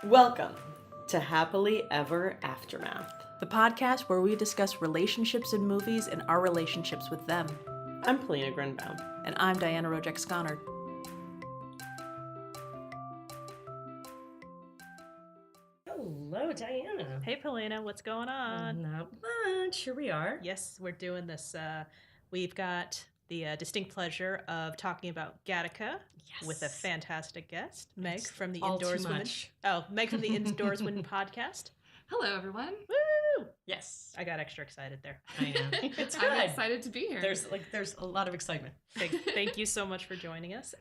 Welcome to Happily Ever Aftermath. The podcast where we discuss relationships in movies and our relationships with them. I'm Polina Grunbaum. And I'm Diana Rojek-Sconard. Hello, Diana. Hey, Polina, what's going on? Not much. Here we are. Yes, we're doing this. We've got the distinct pleasure of talking about Gattaca with a fantastic guest, Meg from the Indoors Women. Meg from the Indoors Women podcast. Hello, everyone. Woo! Yes. I got extra excited there. I know. It's good. I'm excited to be here. There's a lot of excitement. Thank you so much for joining us.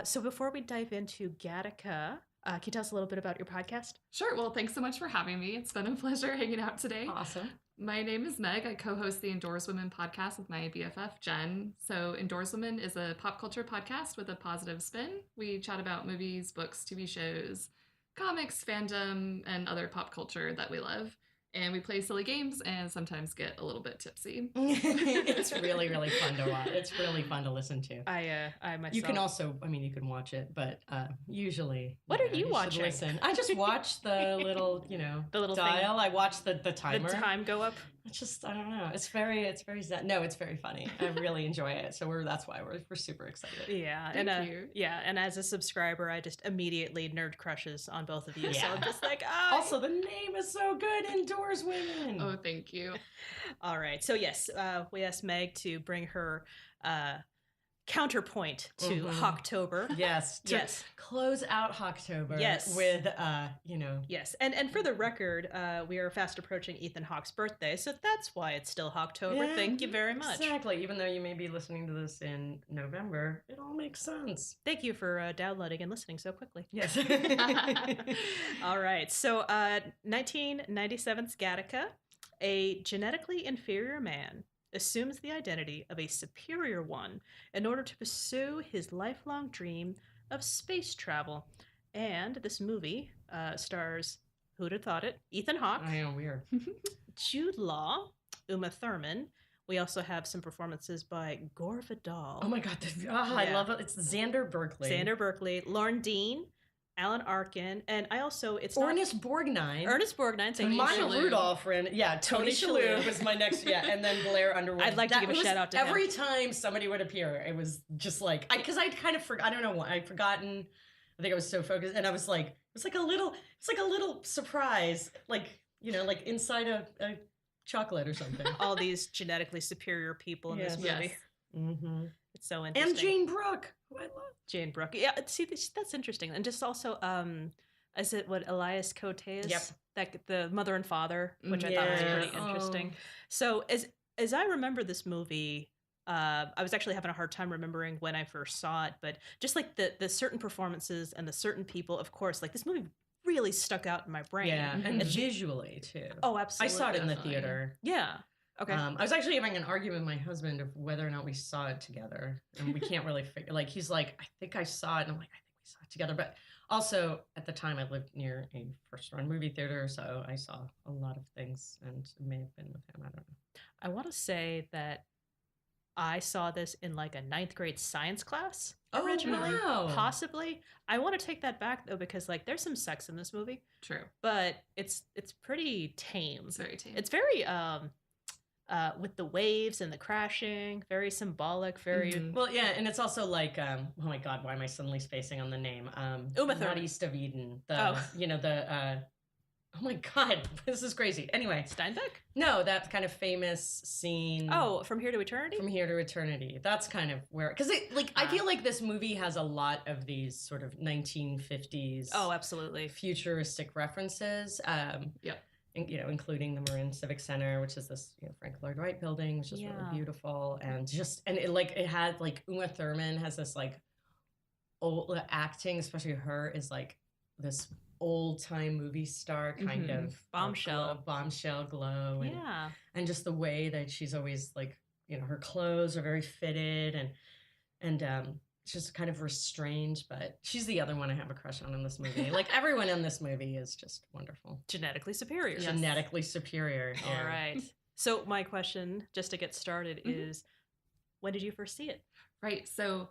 So before we dive into Gattaca, can you tell us a little bit about your podcast? Sure. Well, thanks so much for having me. It's been a pleasure hanging out today. Awesome. My name is Meg. I co-host the Indoors Women podcast with my BFF, Jen. So Indoors Women is a pop culture podcast with a positive spin. We chat about movies, books, TV shows, comics, fandom, and other pop culture that we love. And we play silly games and sometimes get a little bit tipsy. It's really, really fun to watch. It's really fun to listen to. I myself. You can also, you can watch it, but usually. What are you watching? Listen. I just watch the little, the little dial. thing. I watch the timer. The time go up. It's just, I don't know. It's very zen. No, it's very funny. I really enjoy it. So that's why we're super excited. Yeah. Thank you. Yeah. And as a subscriber, I just immediately nerd crushes on both of you. Yeah. So I'm just like, Also, the name is so good. Indoors Women. Oh, thank you. All right. So yes, we asked Meg to bring her counterpoint to Hawktober. Yes. Close out Hawktober. Yes. With, Yes. And for the record, we are fast approaching Ethan Hawke's birthday, so that's why it's still Hawktober. Yeah, Thank you very much. Exactly. Even though you may be listening to this in November, it all makes sense. Thank you for downloading and listening so quickly. Yes. All right. So 1997's Gattaca, a genetically inferior man assumes the identity of a superior one in order to pursue his lifelong dream of space travel. And this movie stars, who'd have thought it, Ethan Hawke. I know, weird. Jude Law, Uma Thurman. We also have some performances by Gore Vidal. Oh my God, I love it. It's Xander Berkeley. Lauren Dean, Alan Arkin, and Ernest Borgnine. Thank you. Maya Rudolph, Tony Shalhoub was my next, and then Blair Underwood. I'd like to give a shout out to every him. time somebody would appear, it was just like, because I'd kind of I don't know why, I'd forgotten. I think I was so focused, and I was like, it's like a little surprise, like inside a chocolate or something. All these genetically superior people in this movie. Yes. Mm-hmm. It's so interesting. And Jane Brooke, who I love. Jane Brooke. Yeah, see, that's interesting. And just also, is it what Elias Cote is? Yep. That the mother and father, which I thought was pretty interesting. So as I remember this movie, I was actually having a hard time remembering when I first saw it, but just like the certain performances and the certain people, of course, like this movie really stuck out in my brain. Yeah, and visually too. Oh, absolutely. I saw it in the theater. Yeah. Okay. I was actually having an argument with my husband of whether or not we saw it together, and we can't really figure. Like he's like, I think I saw it, and I'm like, I think we saw it together. But also at the time, I lived near a first-run movie theater, so I saw a lot of things, and it may have been with him. I don't know. I want to say that I saw this in like a 9th grade science class originally. Wow. Possibly. I want to take that back though, because like there's some sex in this movie. True. But it's pretty tame. It's very tame. It's very with the waves and the crashing, very symbolic, very Well, yeah, and it's also like, oh my God, why am I suddenly spacing on the name? Uma Thurman. Not East of Eden. Oh my God, this is crazy. Anyway. Steinbeck? No, that kind of famous scene. Oh, From Here to Eternity? From Here to Eternity. That's kind of where, because I feel like this movie has a lot of these sort of 1950s. Oh, absolutely. Futuristic references. Yep. Including the Marin Civic Center, which is this Frank Lloyd Wright building, which is really beautiful, and it had like Uma Thurman has this like old acting, especially her is like this old time movie star kind of bombshell glow, and just the way that she's always like her clothes are very fitted and just kind of restrained, but she's the other one I have a crush on in this movie. Like everyone in this movie is just wonderful. Genetically superior. Yes. Genetically superior. Yeah. All right. So my question, just to get started, is when did you first see it? Right. So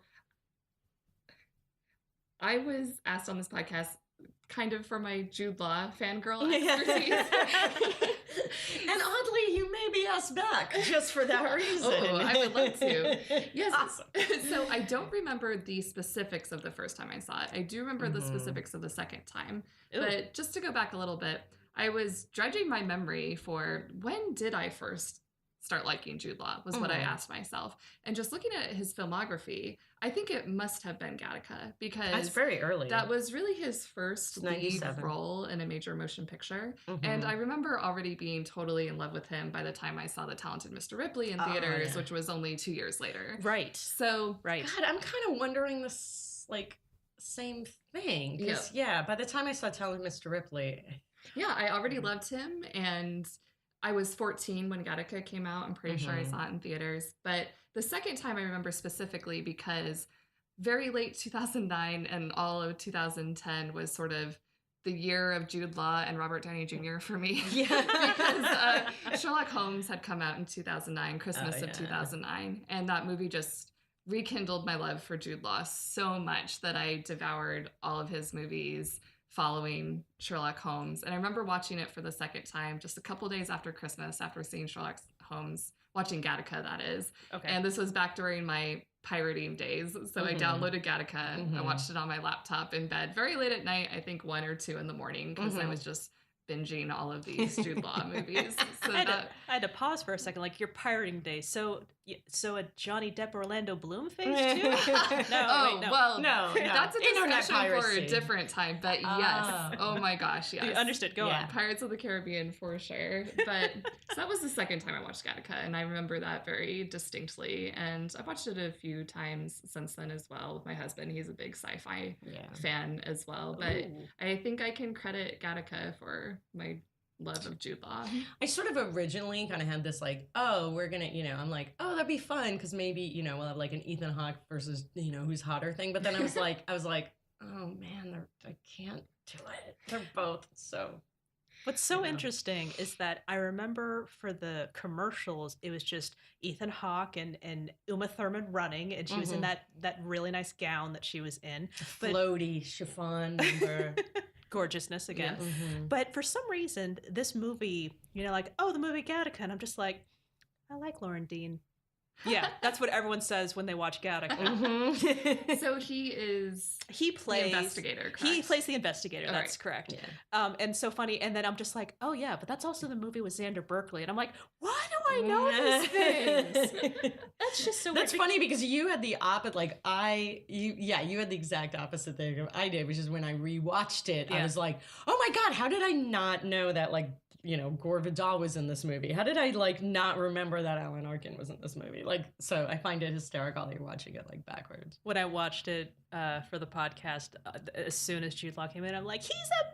I was asked on this podcast kind of for my Jude Law fangirl expertise. And oddly, you may be asked back just for that reason. Oh, I would love to. Yes. Awesome. So I don't remember the specifics of the first time I saw it. I do remember the specifics of the second time. Ooh. But just to go back a little bit, I was dredging my memory for when did I first start liking Jude Law was what I asked myself. And just looking at his filmography, I think it must have been Gattaca because that's very early. That was really his first lead 97. role in a major motion picture. And I remember already being totally in love with him by the time I saw The Talented Mr. Ripley in theaters, which was only 2 years later. Right. So, right. God, I'm kind of wondering this, like, same thing. Because, by the time I saw Talented Mr. Ripley... Yeah, I already loved him, and I was 14 when Gattaca came out. I'm pretty sure I saw it in theaters. But the second time I remember specifically because very late 2009 and all of 2010 was sort of the year of Jude Law and Robert Downey Jr. for me. Yeah. Because Sherlock Holmes had come out in 2009, Christmas of 2009. And that movie just rekindled my love for Jude Law so much that I devoured all of his movies following Sherlock Holmes. And I remember watching it for the second time just a couple days after Christmas, after seeing Sherlock Holmes, watching Gattaca, that is. Okay. And this was back during my pirating days. So I downloaded Gattaca. I watched it on my laptop in bed very late at night, I think 1 or 2 in the morning, because I was just binging all of these Jude Law movies. So I had to pause for a second, like your pirating days. So a Johnny Depp Orlando Bloom phase too? No. That's a Internet discussion piracy. for a different time. But yes, oh my gosh, yes. You understood. Go on. Pirates of the Caribbean for sure. But so that was the second time I watched Gattaca, and I remember that very distinctly. And I've watched it a few times since then as well with my husband. He's a big sci-fi fan as well. But I think I can credit Gattaca for my love of Jude Law. I sort of originally kind of had this like, oh, we're gonna, I'm like, oh, that'd be fun because maybe, we'll have like an Ethan Hawke versus, who's hotter thing. But then I was like, oh man, I can't do it. They're both so. What's so interesting is that I remember for the commercials, it was just Ethan Hawke and Uma Thurman running, and she was in that really nice gown that she was in. Floaty chiffon number. Gorgeousness again. But for some reason, this movie, the movie Gattaca, and I'm just like, I like Lauren Dean. Yeah, that's what everyone says when they watch Gattaca. So he plays the investigator, correct? He plays the investigator, that's correct. Yeah. And so funny, and then I'm just like, oh yeah, but that's also the movie with Xander Berkeley, and I'm like, why do I know these things? That's just so That's funny because you had the opposite, you had the exact opposite thing I did, which is when I rewatched it, I was like, oh my God, how did I not know that, Gore Vidal was in this movie? How did I not remember that Alan Arkin was in this movie? So I find it hysterical that you're watching it backwards. When I watched it for the podcast, as soon as Jude Law came in, I'm like, he's a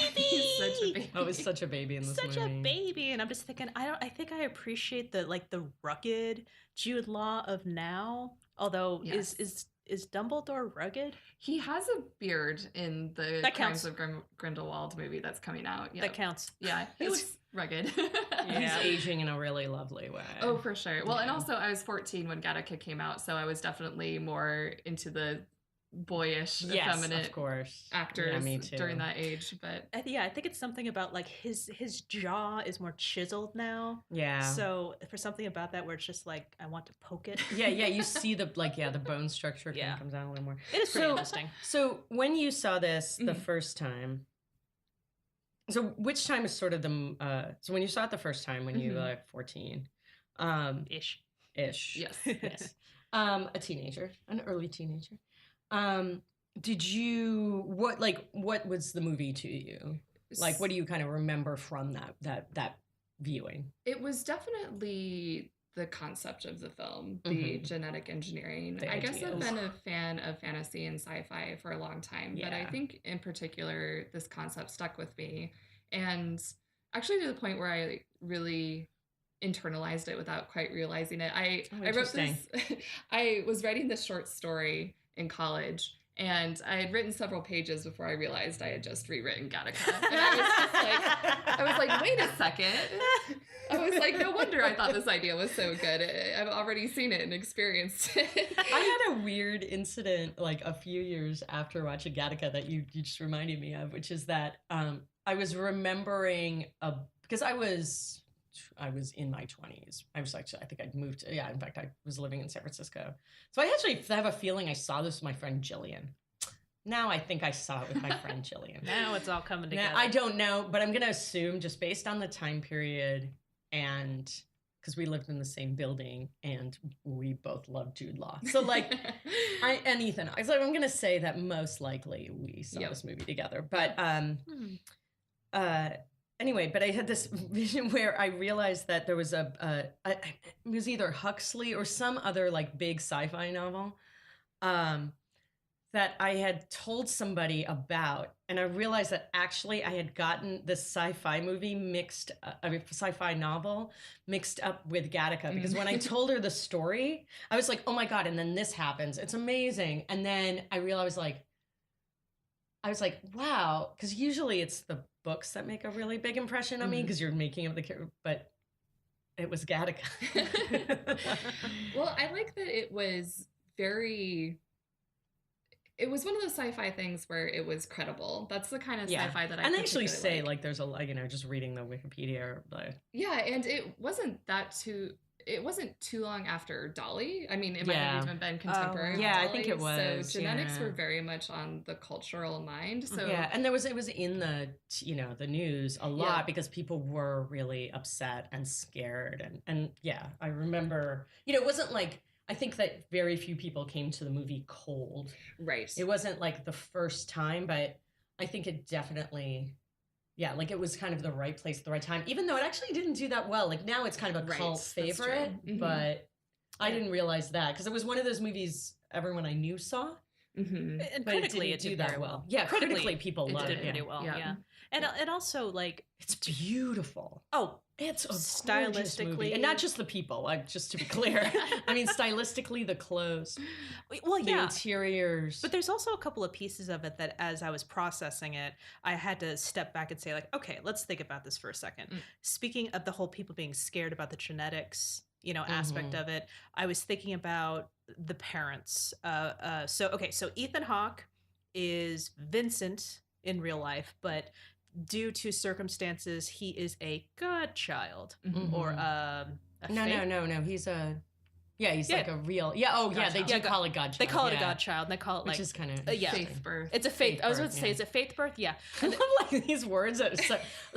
baby. He's such a baby. Oh, he's such a baby in this movie. Such a baby, and I'm just thinking, I think I appreciate the rugged Jude Law of now. Although is Dumbledore rugged? He has a beard in the Crimes of Grindelwald movie that's coming out. That counts. Yeah, he looks rugged. He's aging in a really lovely way. Oh, for sure. Well, and also I was 14 when Gattaca came out, so I was definitely more into the boyish, effeminate of course. actors during that age. But I think it's something about his jaw is more chiseled now. Yeah. So for something about that where it's just like I want to poke it. Yeah. You see the bone structure kind of comes out a little more. It is pretty interesting. So when you saw this the first time, so which time is sort of the so when you saw it the first time when you were 14, ish. Yes. A teenager, an early teenager. Did you what was the movie to you? What do you kind of remember from that viewing? It was definitely the concept of the film, the genetic engineering. I guess I've been a fan of fantasy and sci-fi for a long time, but I think in particular this concept stuck with me, and actually to the point where I really internalized it without quite realizing it. I wrote this. I was writing this short story in college, And I had written several pages before I realized I had just rewritten Gattaca. And I was like, wait a second. I was like, no wonder I thought this idea was so good. I've already seen it and experienced it. I had a weird incident like a few years after watching Gattaca that you just reminded me of, which is that I was remembering because I was in my 20s. I think I'd moved to, in fact, I was living in San Francisco. So I actually have a feeling I saw this with my friend Jillian. Now I think I saw it with my friend Jillian. Now it's all coming together. Now, I don't know, but I'm going to assume just based on the time period and because we lived in the same building and we both loved Jude Law. So like, and Ethan, so I'm going to say that most likely we saw this movie together. But anyway, but I had this vision where I realized that there was it was either Huxley or some other like big sci-fi novel that I had told somebody about, and I realized that actually I had gotten this sci-fi novel mixed up with Gattaca, because when I told her the story, I was like, oh my God, and then this happens. It's amazing. And then I realized I was like, wow, because usually it's the books that make a really big impression on me because you're making up the character, but it was Gattaca. Well, I like that it was it was one of those sci-fi things where it was credible. That's the kind of sci-fi that I and they actually say like there's just reading the Wikipedia. Yeah, and it wasn't too long after Dolly. I mean, it might have even been contemporary. Yeah, Dolly, I think it was. So genetics were very much on the cultural mind. So and it was in the the news a lot because people were really upset and scared and I remember it wasn't like. I think that very few people came to the movie cold. Right. It wasn't like the first time, but I think it definitely, like it was kind of the right place at the right time, even though it actually didn't do that well. Like now it's kind of a cult favorite, but I didn't realize that because it was one of those movies everyone I knew saw. And critically, it did that well. Yeah, critically people loved it. It did pretty well, And also, like... It's beautiful. Oh, it's a stylistically movie. And not just the people, just to be clear. I mean, stylistically, the clothes, the interiors. But there's also a couple of pieces of it that as I was processing it, I had to step back and say, like, okay, let's think about this for a second. Speaking of the whole people being scared about the genetics, aspect of it, I was thinking about the parents. So Ethan Hawke is Vincent in real life, but due to circumstances, he is a godchild or no. He's like a real they do call it godchild. They call it a godchild. And they call it which is kind of faith birth. It's a faith. I was about to say, is it faith birth? Yeah. I love like these words that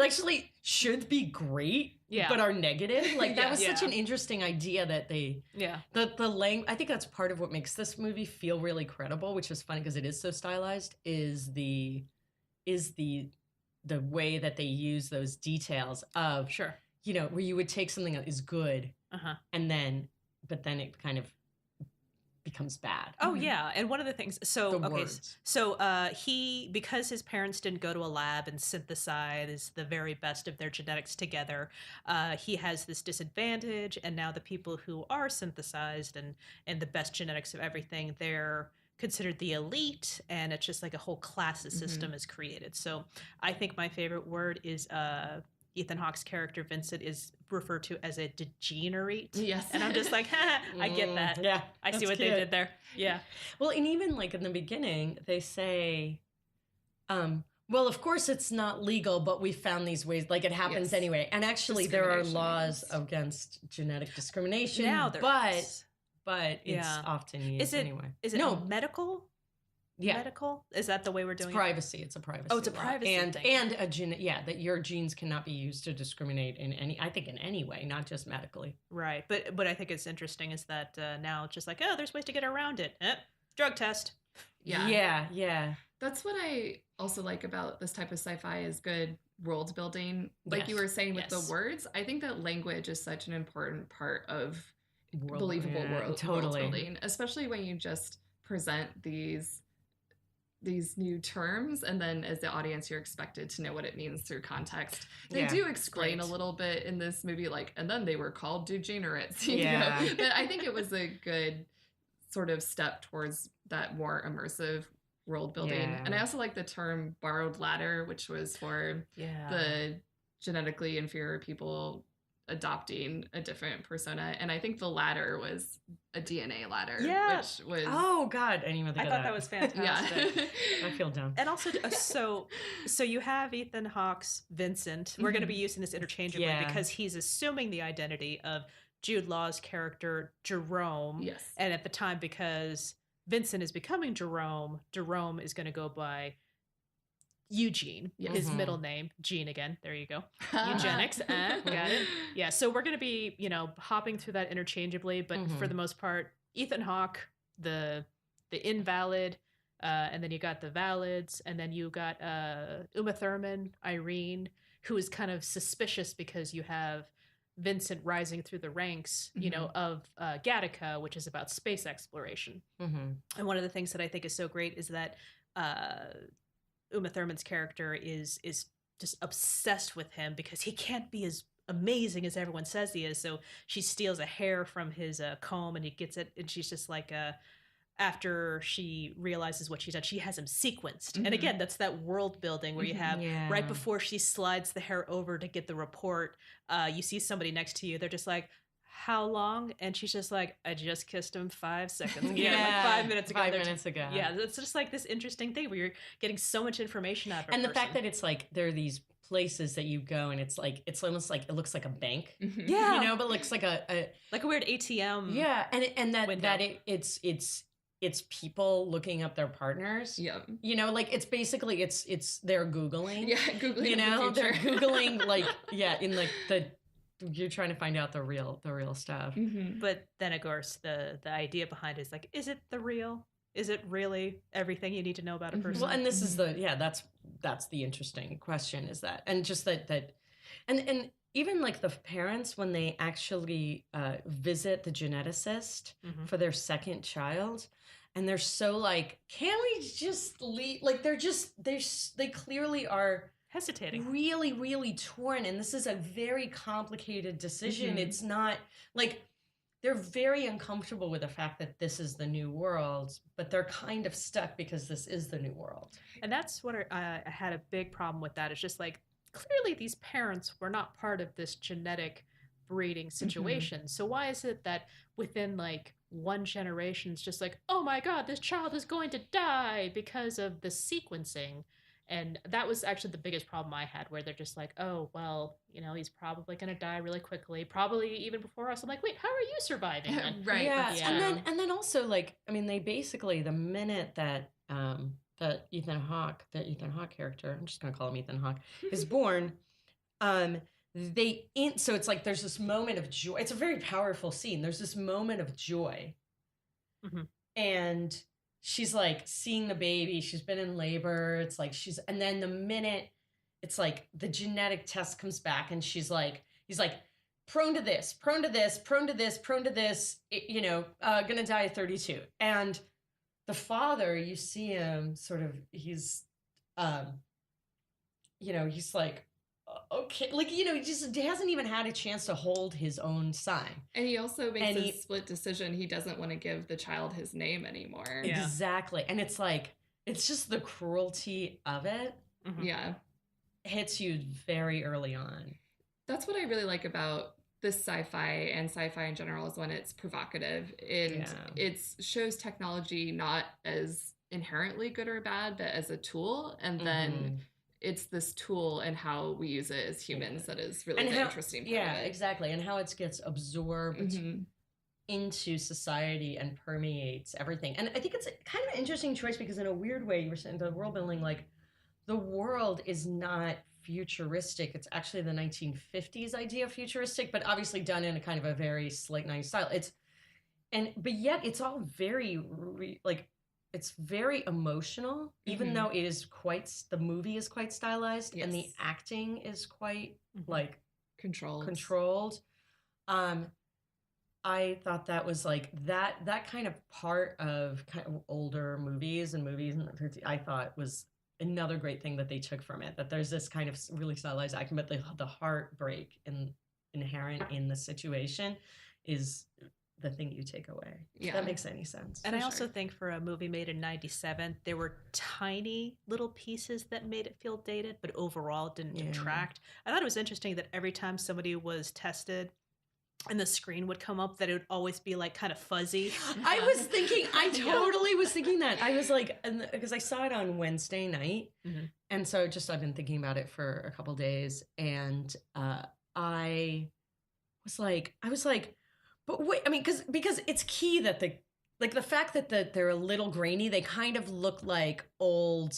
actually should be great, but are negative. Like that was such an interesting idea that they the language. I think that's part of what makes this movie feel really credible, which is funny because it is so stylized. Is the way that they use those details of where you would take something that is good and then it kind of becomes bad. Oh yeah, and one of the things. He because his parents didn't go to a lab and synthesize the very best of their genetics together, he has this disadvantage. And now the people who are synthesized and the best genetics of everything, they're considered the elite, and it's just like a whole class system is created. So I think my favorite word is Ethan Hawke's character Vincent is referred to as a degenerate. Yes. And I'm just like, I get that. Yeah. I see what they did there. Yeah. Well, and even like in the beginning, they say, well, of course it's not legal, but we found these ways, like it happens anyway. And actually there are laws against genetic discrimination. Now there is. But it's often used anyway. Is it medical? Yeah. Medical? Is that the way we're doing it? Privacy. It's a privacy. Oh, it's a privacy and thing. And that your genes cannot be used to discriminate in any way, not just medically. Right. But I think it's interesting is that now it's just like, there's ways to get around it. Drug test. Yeah. Yeah. That's what I also like about this type of sci-fi is good world building. Like you were saying with the words, I think that language is such an important part of believable world building, especially when you just present these new terms and then as the audience you're expected to know what it means through context. They do explain a little bit in this movie, like, and then they were called degenerates, you know? But I think it was a good sort of step towards that more immersive world building. Yeah. And I also like the term borrowed ladder, which was for the genetically inferior people adopting a different persona. And I think the ladder was a DNA ladder, which was... Oh, God. I didn't even think I of thought that was fantastic. I feel dumb. And also, so you have Ethan Hawke's Vincent. We're going to be using this interchangeably because he's assuming the identity of Jude Law's character, Jerome. Yes. And at the time, because Vincent is becoming Jerome, Jerome is going to go by Eugene, his middle name. Gene again. There you go. Eugenics. Got it. Yeah. So we're going to be, hopping through that interchangeably, but for the most part, Ethan Hawke, the invalid, and then you got the valids, and then you got Uma Thurman, Irene, who is kind of suspicious because you have Vincent rising through the ranks, of Gattaca, which is about space exploration. And one of the things that I think is so great is that Uma Thurman's character is just obsessed with him because he can't be as amazing as everyone says he is. So she steals a hair from his comb and he gets it, and she's just like, after she realizes what she's done, she has him sequenced. And again, that's that world building where you have right before she slides the hair over to get the report, you see somebody next to you. They're just like, how long? And she's just like, I just kissed him 5 seconds ago. Like 5 minutes ago. 5 minutes ago. Yeah, it's just like this interesting thing where you're getting so much information out of and the fact that it's like there are these places that you go and it's almost like it looks like a bank. Yeah. But looks like a weird ATM. Yeah, and it's people looking up their partners. Yeah. It's basically it's they're Googling. Yeah, Googling. They're Googling in the you're trying to find out the real stuff. But then of course the idea behind it is like, is it the real? Is it really everything you need to know about a person? Well, and this is that's the interesting question, is that, and just that and even like the parents, when they actually visit the geneticist for their second child, and they're so like, can we just leave? Like they clearly are hesitating, really, really torn. And this is a very complicated decision. It's not like they're very uncomfortable with the fact that this is the new world, but they're kind of stuck because this is the new world. And that's what I had a big problem with. That it's just like, clearly these parents were not part of this genetic breeding situation. So why is it that within like one generation, it's just like, oh my God, this child is going to die because of the sequencing? And that was actually the biggest problem I had, where they're just like, oh, well, he's probably going to die really quickly, probably even before us. I'm like, wait, how are you surviving then? Right. Yeah. And then also, like, I mean, they basically, the minute that the Ethan Hawke character, I'm just going to call him Ethan Hawke, is born, so it's like there's this moment of joy. It's a very powerful scene. There's this moment of joy. And she's like seeing the baby. She's been in labor. It's like and then the minute it's like the genetic test comes back and he's like, prone to this, prone to this, prone to this, prone to this, gonna die at 32. And the father, you see him sort of, he's like, okay, like, he just hasn't even had a chance to hold his own son. And he also makes a split decision. He doesn't want to give the child his name anymore. Yeah. Exactly. And it's like, it's just the cruelty of it. Yeah. Hits you very early on. That's what I really like about this sci-fi and sci-fi in general, is when it's provocative and it shows technology not as inherently good or bad, but as a tool. And then it's this tool and how we use it as humans that is really the interesting part of it. Exactly. And how it gets absorbed into society and permeates everything. And I think it's kind of an interesting choice, because in a weird way, you were saying the world building, like, the world is not futuristic. It's actually the 1950s idea of futuristic, but obviously done in a kind of a very slick 90s style. But yet it's all very it's very emotional, even though it is the movie is quite stylized, and the acting is quite like controlled. I thought that was like that kind of part of kind of older movies in the 50s, I thought was another great thing that they took from it, that there's this kind of really stylized acting, but the heartbreak inherent in the situation is the thing you take away. Yeah. If that makes any sense. And I also think for a movie made in 97, there were tiny little pieces that made it feel dated, but overall it didn't detract. I thought it was interesting that every time somebody was tested and the screen would come up, that it would always be like kind of fuzzy. I totally was thinking that. I was like, because I saw it on Wednesday night. Mm-hmm. And so I've been thinking about it for a couple days. And I was like, but wait, I mean, because it's key that the fact that they're a little grainy, they kind of look like old,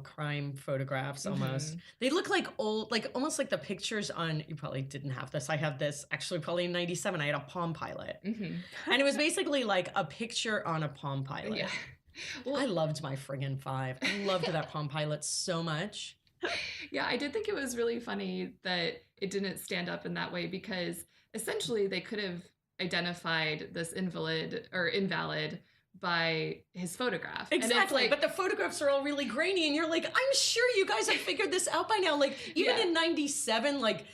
crime photographs almost. Mm-hmm. They look like old, like almost like the pictures on, you probably didn't have this. I have this actually probably in 97. I had a Palm Pilot. Mm-hmm. And it was basically like a picture on a Palm Pilot. Yeah. Well, I loved my friggin' 5. I loved that Palm Pilot so much. Yeah, I did think it was really funny that it didn't stand up in that way, because essentially they could have identified this invalid by his photograph. Exactly. But the photographs are all really grainy, and you're like, I'm sure you guys have figured this out by now. Like, even in 97, like,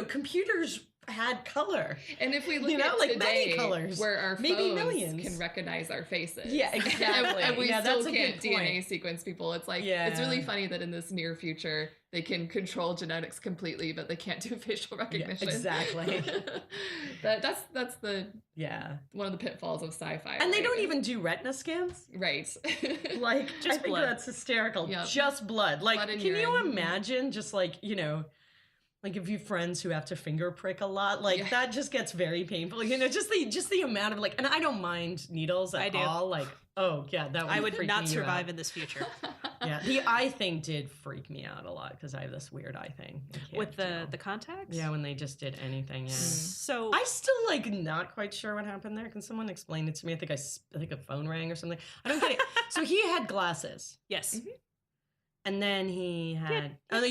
computers had color. And if we look at like today, many colors, where our maybe phones can recognize our faces. Yeah, exactly. and we still can't DNA sequence people. It's like, it's really funny that in this near future, they can control genetics completely, but they can't do facial recognition. Yeah, exactly. That's the one of the pitfalls of sci-fi. And they don't even do retina scans. Right. Like, just I think blood. that's hysterical. Yep. Just blood. Like, blood can you imagine just like, like if you have friends who have to finger prick a lot, like that just gets very painful. Just the amount of like, and I don't mind needles at all. Like, oh yeah, I would not survive in this future. Yeah, the eye thing did freak me out a lot because I have this weird eye thing with the contacts. Yeah, when they just did anything. Yeah. So I still like not quite sure what happened there. Can someone explain it to me? I think a phone rang or something. I don't get it. So he had glasses. Yes. Mm-hmm. And then he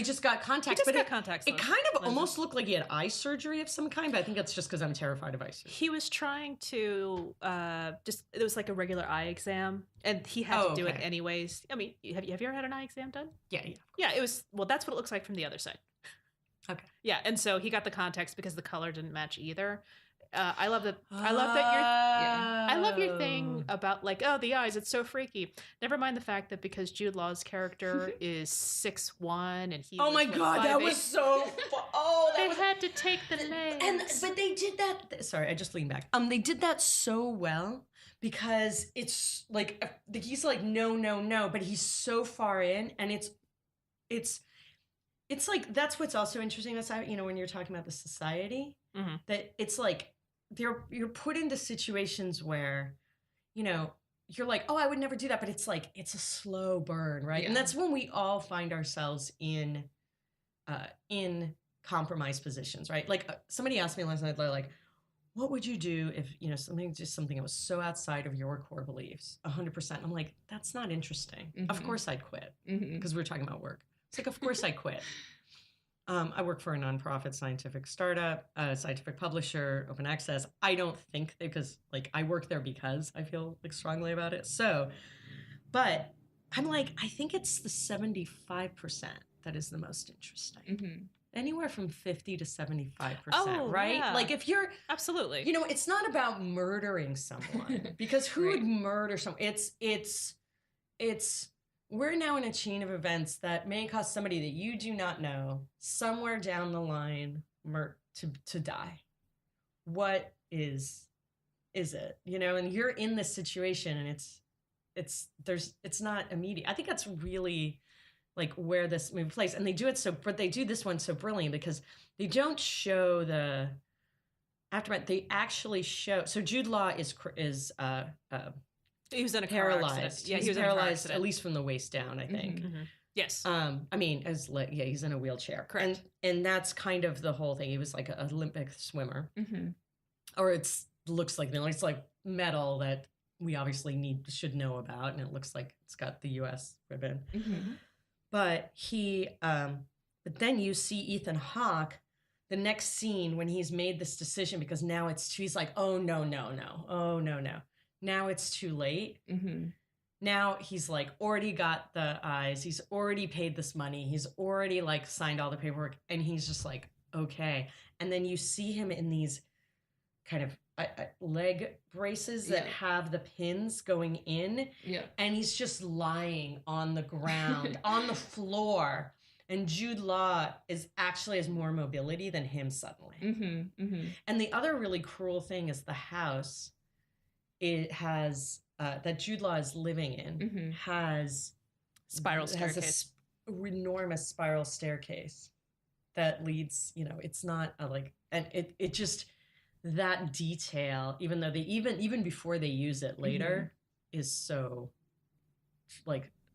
just got contacts. Contacts. It kind of almost looked like he had eye surgery of some kind, but I think that's just because I'm terrified of eye surgery. He was trying to it was like a regular eye exam, and he had to do it anyways. I mean, have you ever had an eye exam done? Yeah. Yeah, it was, that's what it looks like from the other side. Okay. Yeah, and so he got the contacts because the color didn't match either. I love your thing about like, oh, the eyes, it's so freaky. Never mind the fact that because Jude Law's character is 6'1" and he that was so they had to take the legs. But they did that. Sorry, I just leaned back. They did that so well because it's like he's like no, but he's so far in, and it's like that's what's also interesting about when you're talking about the society, that it's like you're put into situations where you're like, oh, I would never do that, but it's like it's a slow burn, right? And that's when we all find ourselves in compromised positions, right? Like somebody asked me last night, they're like, what would you do if something that was so outside of your core beliefs? 100%. I'm like, that's not interesting. Of course I'd quit, because we're talking about work. It's like, of course I quit. I work for a nonprofit scientific startup, a scientific publisher, open access. I don't think because I work there because I feel like strongly about it. So, but I'm like, I think it's the 75% that is the most interesting. Anywhere from 50 to 75%, right? Yeah. Like if you're absolutely, it's not about murdering someone because who would murder someone? It's we're now in a chain of events that may cause somebody that you do not know somewhere down the line to die. What is it? And you're in this situation, and it's not immediate. I think that's really like where this movie plays, and they do this one so brilliantly because they don't show the aftermath. They actually show. So Jude Law is he was in a paralyzed. Car accident. Yeah, he was paralyzed at least from the waist down, I think. Yes. He's in a wheelchair. Correct. And that's kind of the whole thing. He was like an Olympic swimmer, or looks like it's like metal that we obviously should know about, and it looks like it's got the U.S. ribbon. But but then you see Ethan Hawke. The next scene when he's made this decision, because now he's like, oh no, oh no. Now it's too late. Now he's like already got the eyes. He's already paid this money. He's already like signed all the paperwork, and he's just like, okay. And then you see him in these kind of leg braces that have the pins going in. Yeah. And he's just lying on the ground, on the floor. And Jude Law actually has more mobility than him suddenly. And the other really cruel thing is the house it has that Jude Law is living in has spiral staircase. Enormous spiral staircase that leads, it's not and it just, that detail, even though they even before they use it later, is so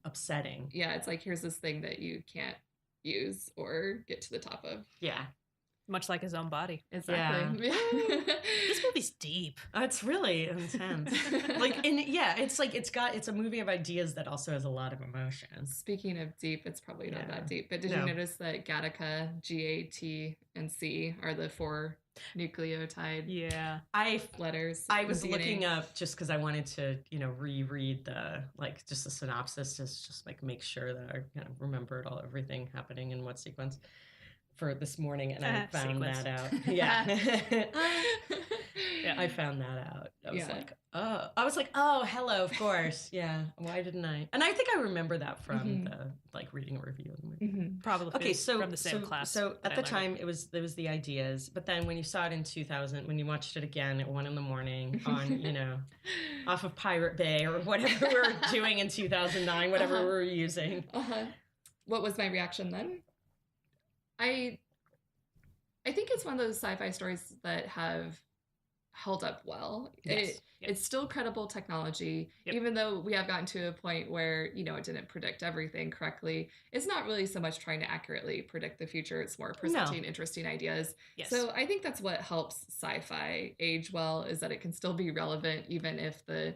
upsetting. Yeah, it's like, here's this thing that you can't use or get to the top of. Yeah. Much like his own body. Exactly. Yeah. This movie's deep. It's really intense. It's a movie of ideas that also has a lot of emotion. Speaking of deep, it's probably not that deep, but did you notice that Gattaca, G-A-T, and C are the 4 nucleotide letters? I was looking up just because I wanted to, reread the just the synopsis, just make sure that I remembered everything happening in what sequence for this morning, and I found that out. I found that out. I was like, oh, hello, of course. Yeah. Why didn't I? And I think I remember that from the reading a review of the movie. Probably. Okay, so from the same class. So at the time, it was the ideas, but then when you saw it in 2000, when you watched it again at 1 a.m. on off of Pirate Bay or whatever we were doing in 2009, whatever we were using. What was my reaction then? I think it's one of those sci-fi stories that have held up well. Yes. It's still credible technology, even though we have gotten to a point where, it didn't predict everything correctly. It's not really so much trying to accurately predict the future. It's more presenting interesting ideas. Yes. So I think that's what helps sci-fi age well, is that it can still be relevant even if the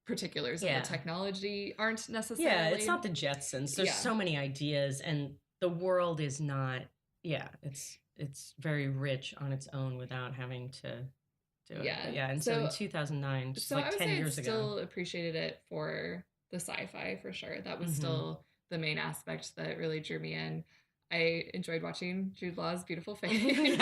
particulars of the technology aren't necessarily. Yeah, it's not the Jetsons. There's so many ideas, and the world is not. Yeah, it's very rich on its own without having to do it. Yeah, and so in 2009, just 10 years ago. I still appreciated it for the sci-fi, for sure. That was still the main aspect that really drew me in. I enjoyed watching Jude Law's beautiful face.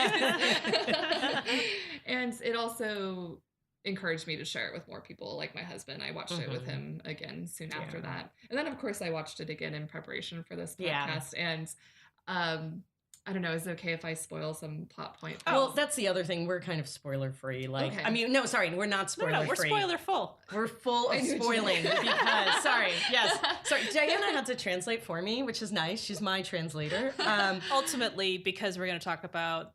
And it also encouraged me to share it with more people, like my husband. I watched it with him again soon after that. And then, of course, I watched it again in preparation for this podcast. And I don't know, is it okay if I spoil some plot points? Well, that's the other thing. We're kind of spoiler free. I mean, no, sorry, we're not spoiler free. We're spoiler full. We're full of spoiling because, sorry, Diana had to translate for me, which is nice. She's my translator. Ultimately, because we're going to talk about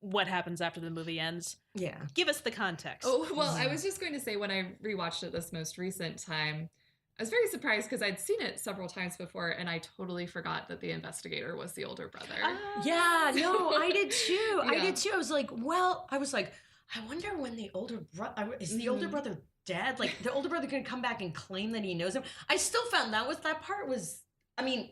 what happens after the movie ends. Yeah. Give us the context. Oh, well, I was just going to say, when I rewatched it this most recent time, I was very surprised because I'd seen it several times before, and I totally forgot that the investigator was the older brother. Yeah, no, I did too. I did too. I was like, I wonder when the older brother, is the older brother dead? Like, the older brother going to come back and claim that he knows him? I still found that part was, I mean,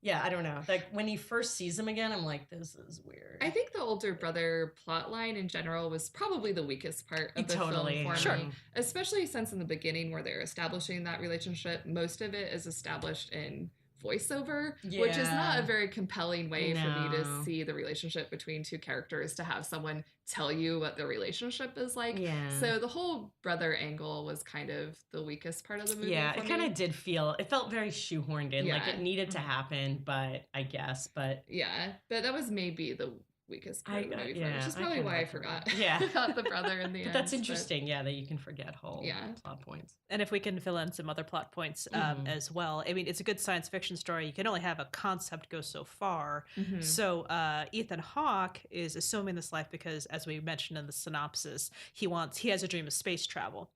yeah, I don't know. Like, when he first sees him again, I'm like, this is weird. I think the older brother plotline in general was probably the weakest part of the film for me. Especially since in the beginning where they're establishing that relationship, most of it is established in voiceover, which is not a very compelling way for me to see the relationship between two characters, to have someone tell you what the relationship is like. So the whole brother angle was kind of the weakest part of the movie. It kind of did feel, it felt very shoehorned in, like it needed to happen, but that was maybe the weakest part of the movie, which is probably why I forgot about the brother in the end. That's interesting, that you can forget whole plot points. And if we can fill in some other plot points as well. I mean, it's a good science fiction story. You can only have a concept go so far. So Ethan Hawke is assuming this life because, as we mentioned in the synopsis, he has a dream of space travel.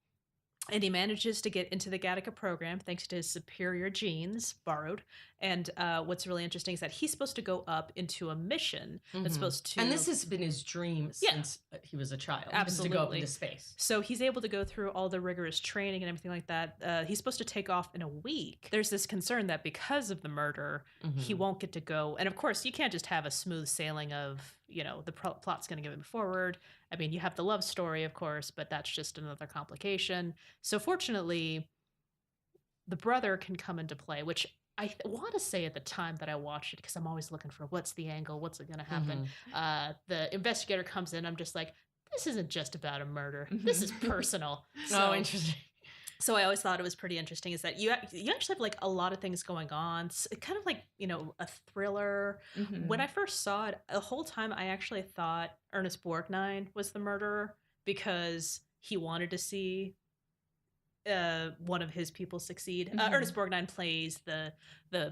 And he manages to get into the Gattaca program thanks to his superior genes, borrowed. And what's really interesting is that he's supposed to go up into a mission that's supposed to... And this has been his dream since he was a child. Absolutely. To go up into space. So he's able to go through all the rigorous training and everything like that. He's supposed to take off in a week. There's this concern that because of the murder, he won't get to go. And of course, you can't just have a smooth sailing of, the plot's going to give him forward. I mean, you have the love story, of course, but that's just another complication. So fortunately, the brother can come into play, which I want to say at the time that I watched it, because I'm always looking for what's the angle, what's going to happen. The investigator comes in, I'm just like, this isn't just about a murder. This is personal. So interesting. So I always thought it was pretty interesting is that you actually have like a lot of things going on. It's kind of like, a thriller. When I first saw it, the whole time I actually thought Ernest Borgnine was the murderer because he wanted to see one of his people succeed. Ernest Borgnine plays the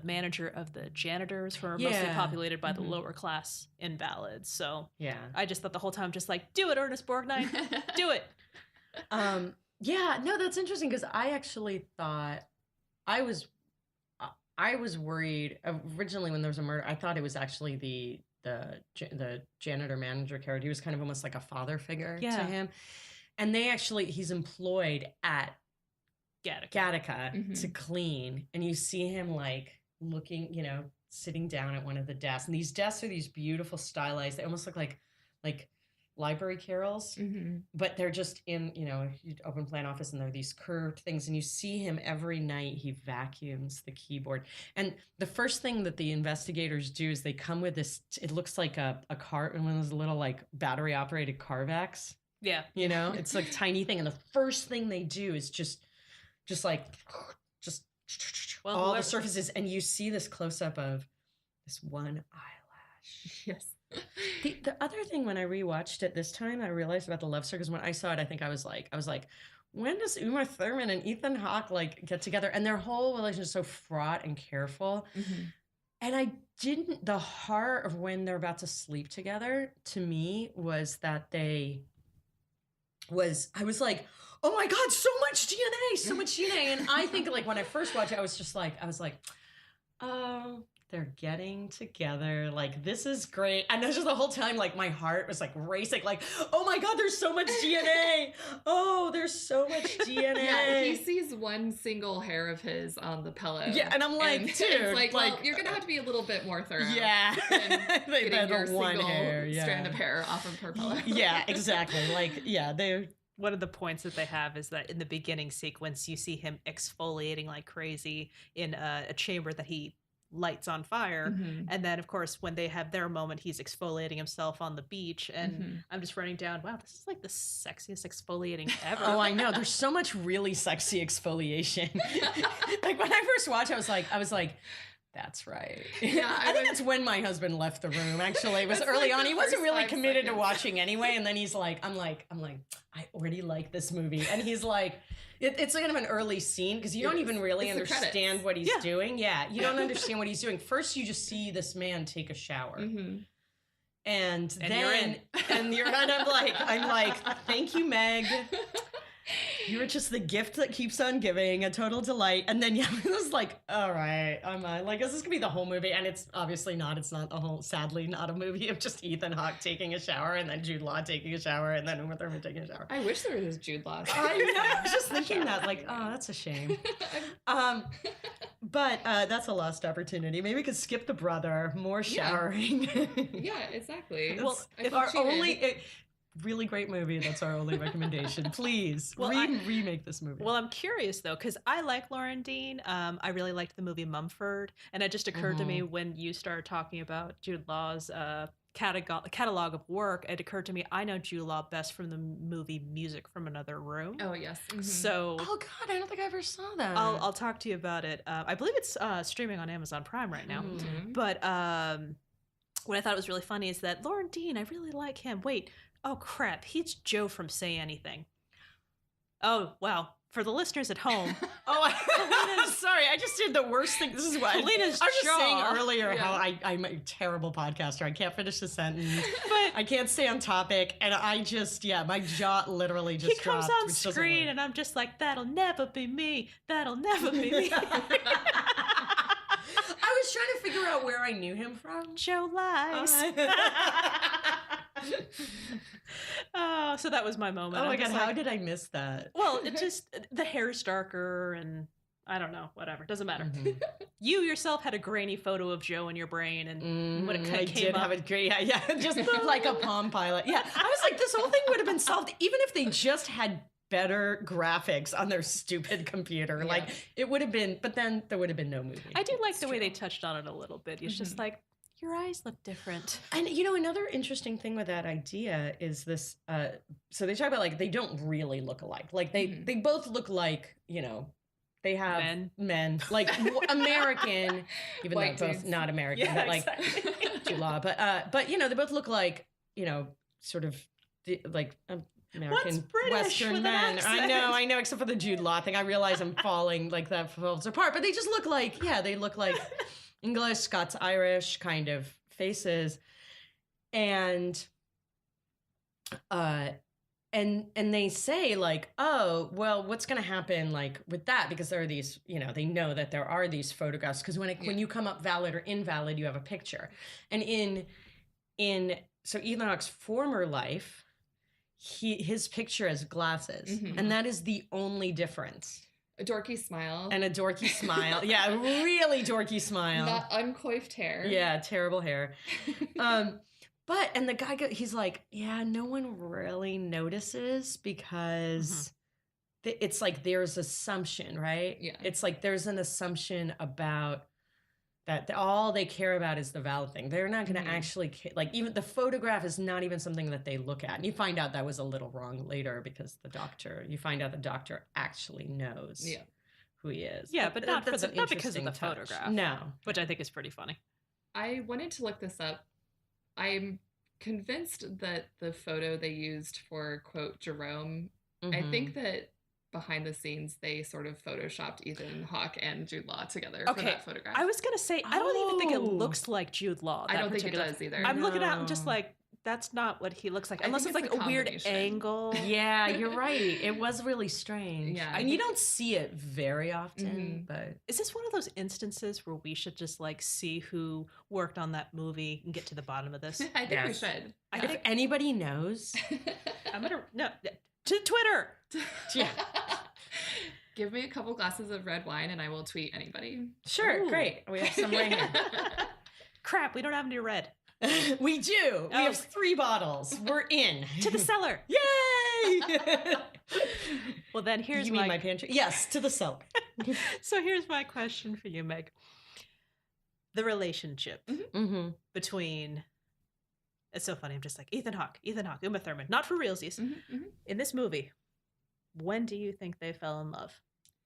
manager of the janitors who are mostly populated by the lower class invalids. So I just thought the whole time, just like, do it, Ernest Borgnine, do it. Yeah, no, that's interesting because I actually thought I was worried originally when there was a murder. I thought it was actually the janitor manager character. He was kind of almost like a father figure to him, and he's employed at Gattaca to clean, and you see him like looking, sitting down at one of the desks, and these desks are these beautiful stylized. They almost look like library carrels, but they're just in, open plan office, and they're these curved things, and you see him every night. He vacuums the keyboard, and the first thing that the investigators do is they come with this. It looks like a car, one of those little like battery operated Carvacs. Yeah, it's like tiny thing, and the first thing they do is just all the surfaces, and you see this close up of this one eyelash. Yes. The other thing, when I rewatched it this time, I realized about the love story, because when I saw it, I think I was like, when does Uma Thurman and Ethan Hawke like get together? And their whole relationship is so fraught and careful. And the horror of when they're about to sleep together to me was that I was like, oh my God, so much DNA. And I think like when I first watched it, I was like, oh, they're getting together. Like, this is great. And that's just the whole time, like, my heart was like racing, like, oh my God, there's so much DNA. Oh, there's so much DNA. Yeah, he sees one single hair of his on the pillow. Yeah, and I'm like, dude. It's like, well, you're going to have to be a little bit more thorough. Yeah. Getting your one single hair, strand of hair off of her pillow. Yeah, exactly. Like, yeah, they're... One of the points that they have is that in the beginning sequence, you see him exfoliating like crazy in a chamber that he lights on fire. And then, of course, when they have their moment, he's exfoliating himself on the beach. And I'm just running down, wow, this is like the sexiest exfoliating ever. Oh, I know. There's so much really sexy exfoliation. Like, when I first watched, I was like, that's right. Yeah, I think that's when my husband left the room. Actually, it was early on. He wasn't really committed to watching anyway. And then he's like, I'm like, I already like this movie. And he's like, it's kind of an early scene because you don't even really understand what he's doing. Yeah, you don't understand what he's doing. First, you just see this man take a shower. And then I'm like, thank you, Meg. You're just the gift that keeps on giving, a total delight. And then, it was like, all right, I'm like, is this gonna be the whole movie? And it's obviously not. It's not the whole, sadly, not a movie of just Ethan Hawke taking a shower and then Jude Law taking a shower and then Uma Thurman taking a shower. I wish there was Jude Law. I know. I was just thinking that, like, oh, that's a shame. But that's a lost opportunity. Maybe we could skip the brother, more showering. Yeah, exactly. Well, if our only... Really great movie. That's our only recommendation. Please remake this movie. Well, I'm curious though, because I like Lauren Dean. I really liked the movie Mumford, and it just occurred to me when you started talking about Jude Law's catalog of work. It occurred to me I know Jude Law best from the movie Music from Another Room. Oh yes. So. Oh God, I don't think I ever saw that. I'll talk to you about it. I believe it's streaming on Amazon Prime right now. But what I thought was really funny is that Lauren Dean, I really like him. Wait. Oh, crap. He's Joe from Say Anything. Oh, wow. For the listeners at home. Sorry. I just did the worst thing. This is what Alina's I was just saying earlier how I'm a terrible podcaster. I can't finish the sentence. But I can't stay on topic. And I just, my jaw literally just dropped. He comes on screen and I'm just like, that'll never be me. That'll never be me. I was trying to figure out where I knew him from. Joe Lies. Oh, so that was my moment. Oh my God, how did I miss that? Well, it just, the hair's darker and I don't know, whatever. Doesn't matter. You yourself had a grainy photo of Joe in your brain, and when it kind of came up. I did have a great, just like a Palm Pilot. Yeah, I was like, this whole thing would have been solved even if they just had better graphics on their stupid computer. Yeah. Like, it would have been, but then there would have been no movie. I do like the way they touched on it a little bit. It's just like, Your eyes look different. And, you know, another interesting thing with that idea is this, so they talk about, like, they don't really look alike. Like, they both look like, you know, they have men like American, even White though both dudes. not American, Yeah, but like Jude Law. But you know, they both look like, you know, sort of like American British Western with an men. accent? I know, except for the Jude Law thing. I realize I'm falling like that falls apart, but they just look like, yeah, they look like English, Scots, Irish kind of faces, and they say, like, oh, well, what's going to happen, like, with that? Because there are these, you know, they know that there are these photographs, because when you come up valid or invalid, you have a picture. And so Ethan Hawke's former life, his picture has glasses, and that is the only difference. A dorky smile. And a dorky smile. Yeah, a really dorky smile. Not uncoiffed hair. Yeah, terrible hair. But, and the guy, he's like, yeah, no one really notices because it's like there's assumption, right? Yeah. It's like there's an assumption about that all they care about is the valid thing. They're not going to actually, like, even the photograph is not even something that they look at. And you find out that was a little wrong later because you find out the doctor actually knows who he is. Yeah, but not because of the interesting touch. photograph. No. Which I think is pretty funny. I wanted to look this up. I'm convinced that the photo they used for, quote, Jerome, I think that behind the scenes they sort of photoshopped Ethan Hawke and Jude Law together for that photograph. I was going to say, I don't even think it looks like Jude Law. I don't think it does either. I'm looking at him just like, that's not what he looks like. Unless it's like a weird angle. Yeah, you're right. It was really strange. Yeah. And you don't see it very often, but... Is this one of those instances where we should just like see who worked on that movie and get to the bottom of this? I think we should. If anybody knows... I'm going to Twitter. Yeah. Give me a couple glasses of red wine and I will tweet anybody. Sure, great. We have some right here. Crap, we don't have any red. We do. We have 3 bottles. We're in. To the cellar. Yay! Well, then here's you mean my pantry? Yes, to the cellar. So here's my question for you, Meg. The relationship between... It's so funny. I'm just like, Ethan Hawke, Uma Thurman. Not for realsies. In this movie, when do you think they fell in love?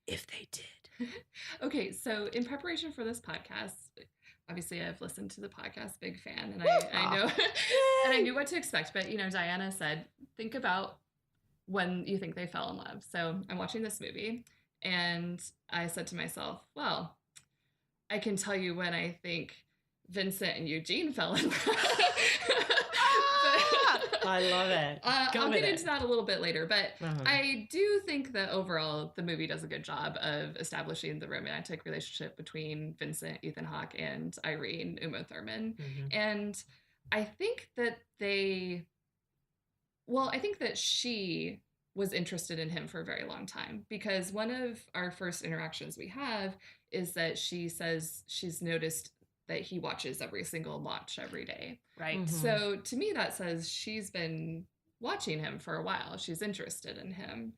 If they did. Okay, so in preparation for this podcast... Obviously, I've listened to the podcast, big fan, and I know, and I knew what to expect. But, you know, Diana said, think about when you think they fell in love. So I'm watching this movie, and I said to myself, well, I can tell you when I think Vincent and Eugene fell in love. I love it. I'll get into that a little bit later, but I do think that overall the movie does a good job of establishing the romantic relationship between Vincent, Ethan Hawke, and Irene, Uma Thurman. And I think that I think that she was interested in him for a very long time, because one of our first interactions we have is that she says she's noticed that he watches every single watch every day. Right. So to me, that says she's been watching him for a while. She's interested in him.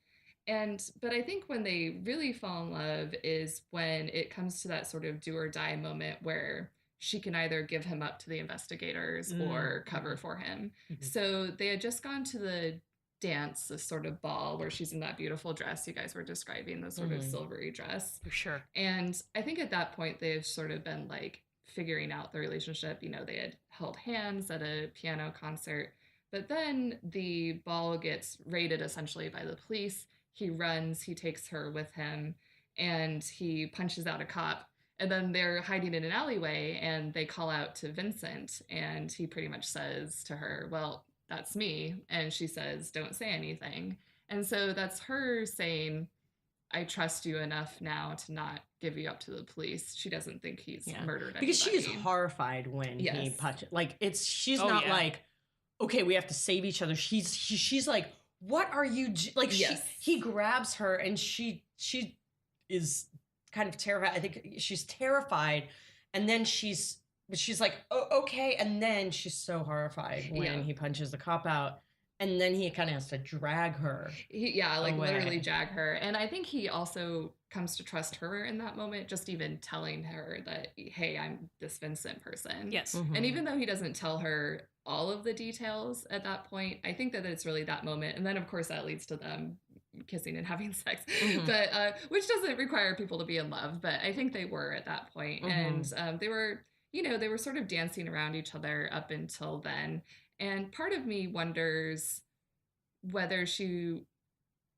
But I think when they really fall in love is when it comes to that sort of do or die moment where she can either give him up to the investigators or cover for him. So they had just gone to the dance, this sort of ball where she's in that beautiful dress you guys were describing, the sort of silvery dress. For sure. And I think at that point they've sort of been like figuring out the relationship. You know, they had held hands at a piano concert, but then the ball gets raided essentially by the police. He runs, he takes her with him, and he punches out a cop. And then they're hiding in an alleyway and they call out to Vincent, and he pretty much says to her, well, that's me. And she says, don't say anything. And so that's her saying, I trust you enough now to not give you up to the police. She doesn't think he's murdered anybody. Because she's horrified when he punches. Like, she's not like, okay, we have to save each other. She's like, what are you like? He grabs her and she is kind of terrified. I think she's terrified, and then she's like, oh, okay, and then she's so horrified when he punches the cop out. And then he kind of has to drag her. Literally drag her. And I think he also comes to trust her in that moment, just even telling her that, hey, I'm this Vincent person. Yes. Mm-hmm. And even though he doesn't tell her all of the details at that point, I think that it's really that moment. And then, of course, that leads to them kissing and having sex, but which doesn't require people to be in love. But I think they were at that point. And they were, they were sort of dancing around each other up until then. And part of me wonders whether she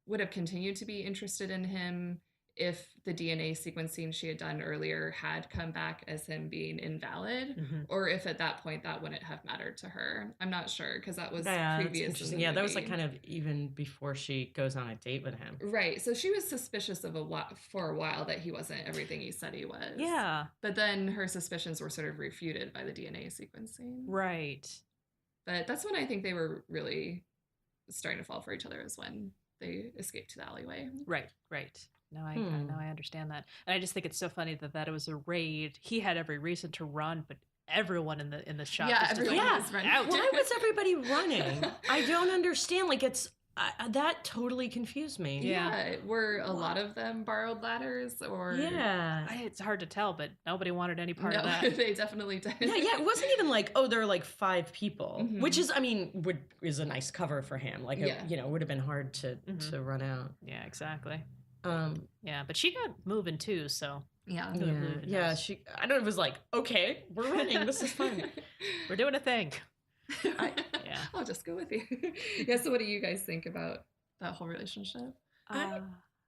would have continued to be interested in him if the DNA sequencing she had done earlier had come back as him being invalid, or if at that point that wouldn't have mattered to her. I'm not sure, because that was previous. Interesting. Yeah, that was like kind of even before she goes on a date with him. Right. So she was suspicious for a while that he wasn't everything he said he was. Yeah. But then her suspicions were sort of refuted by the DNA sequencing. Right. But that's when I think they were really starting to fall for each other, is when they escaped to the alleyway. Right. No, I understand that. And I just think it's so funny that it was a raid. He had every reason to run, but everyone in the shop was just like, running. Why was everybody running? I don't understand. Like, it's that totally confused me. Yeah. Were a lot of them borrowed ladders, or it's hard to tell, but nobody wanted any part of that. They definitely did. Yeah, it wasn't even like, oh, there are like 5 people, which is, I mean, is a nice cover for him. Like, it would have been hard to run out. Yeah, exactly. Yeah, but she got moving too, so yeah. She, I don't know, it was like, okay, we're running. This is fun. We're doing a thing. I'll just go with you. Yeah. So, what do you guys think about that whole relationship?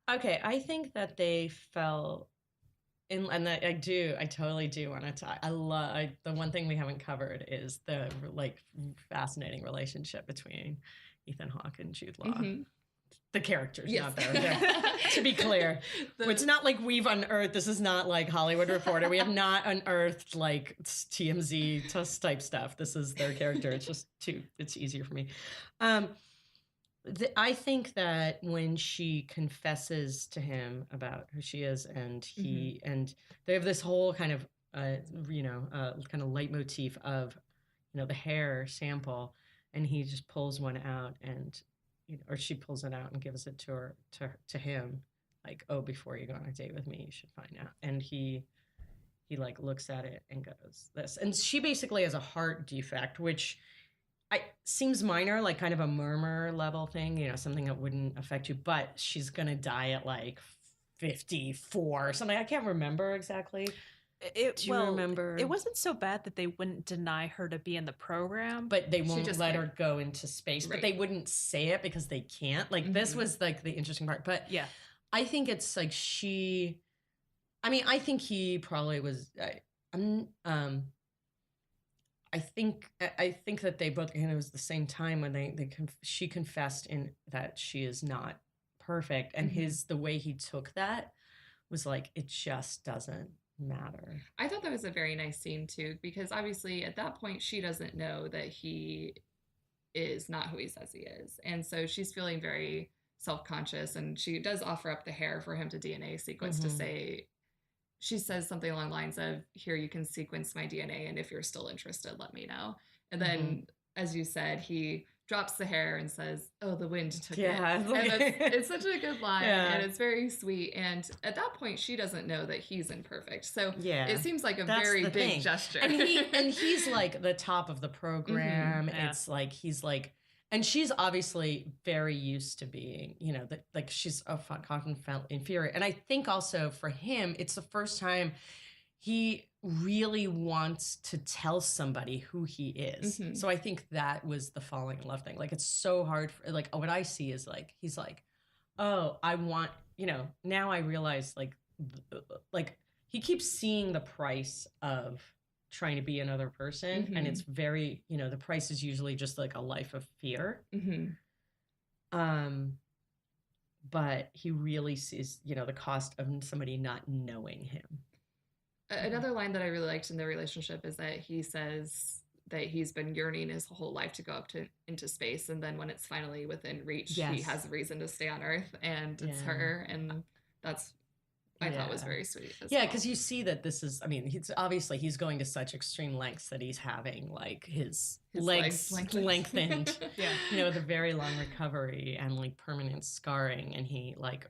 Okay, I think that they fell in, and that I totally do want to talk. The one thing we haven't covered is the like fascinating relationship between Ethan Hawke and Jude Law. The characters, not there. To be clear, it's not like we've unearthed. This is not like Hollywood Reporter. We have not unearthed like TMZ type stuff. This is their character. It's just it's easier for me. I think that when she confesses to him about who she is, and and they have this whole kind of kind of leitmotif of the hair sample, and he just pulls one out, and or she pulls it out and gives it to him, like, oh, before you go on a date with me, you should find out. And he like looks at it and goes this, and she basically has a heart defect, which seems minor, like kind of a murmur level thing, something that wouldn't affect you, but she's gonna die at like 54 or something. I can't remember exactly. Do you remember? It wasn't so bad that they wouldn't deny her to be in the program, but they won't let her go into space. Right. But they wouldn't say it because they can't. Like this was like the interesting part. But yeah, I think it's like I think he probably was. I think that they both, and it was the same time when she confessed in that she is not perfect, and the way he took that was like, it just doesn't matter. I thought that was a very nice scene too, because obviously at that point she doesn't know that he is not who he says he is, and so she's feeling very self-conscious, and she does offer up the hair for him to DNA sequence to say, she says something along the lines of, here, you can sequence my DNA, and if you're still interested, let me know. And then, as you said, he drops the hair and says, oh, the wind took it. And it's such a good line, and it's very sweet. And at that point, she doesn't know that he's imperfect. So it seems like a very big gesture. And he's like the top of the program. It's like, he's like, and she's obviously very used to being, like she's often felt inferior. And I think also for him, it's the first time he really wants to tell somebody who he is. So I think that was the falling in love thing. Like, it's so hard like, what I see is like, he's like, oh, I want, now I realize like he keeps seeing the price of trying to be another person, and it's very, the price is usually just like a life of fear. But he really sees, the cost of somebody not knowing him. Another line that I really liked in their relationship is that he says that he's been yearning his whole life to go up into space, and then when it's finally within reach, he has a reason to stay on Earth, and it's her, and that's I thought was very sweet as yeah, well. because you see that this is, I mean, he's going to such extreme lengths that he's having like his legs lengthened. Yeah. You know, the very long recovery and like permanent scarring. And he like,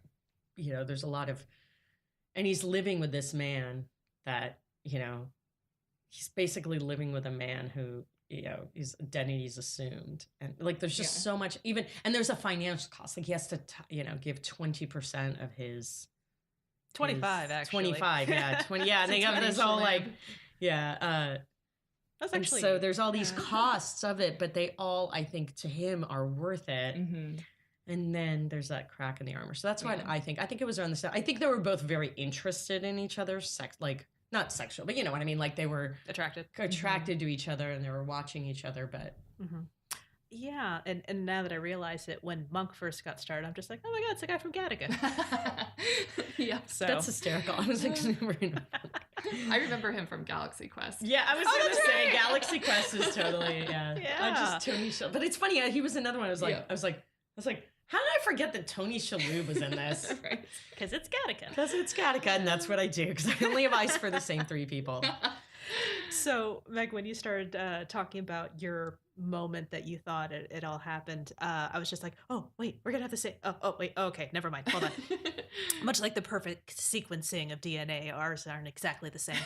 you know, there's a lot of, and he's living with this man that, you know, he's basically living with a man who, you know, his identity is assumed. And like, there's just so much even, and there's a financial cost. Like he has to, you know, give 20% of his 25 actually. 25, yeah. 20, yeah. And they have this whole like, yeah. That's and actually, so there's all these costs of it, but they all, I think, to him are worth it. Mm-hmm. And then there's that crack in the armor. So that's why I think it was around the set. I think they were both very interested in each other's sex, like not sexual, but you know what I mean? Like they were attracted to each other and they were watching each other, but. Mm-hmm. Yeah, and now that I realize it, when Monk first got started, I'm just like, oh my god, it's a guy from Gattaca. Yeah, so that's hysterical. I was like, I remember him from Galaxy Quest. Yeah, I was going to say Galaxy Quest is totally just Tony Shalhoub. But it's funny, he was another one. I was like, how did I forget that Tony Shalhoub was in this? Because it's Gattaca. And that's what I do. Because I only have eyes for the same three people. So, Meg, when you started talking about your moment that you thought it all happened, I was just like, oh, wait, we're going to have to say, wait, okay, never mind, hold on. Much like the perfect sequencing of DNA, ours aren't exactly the same.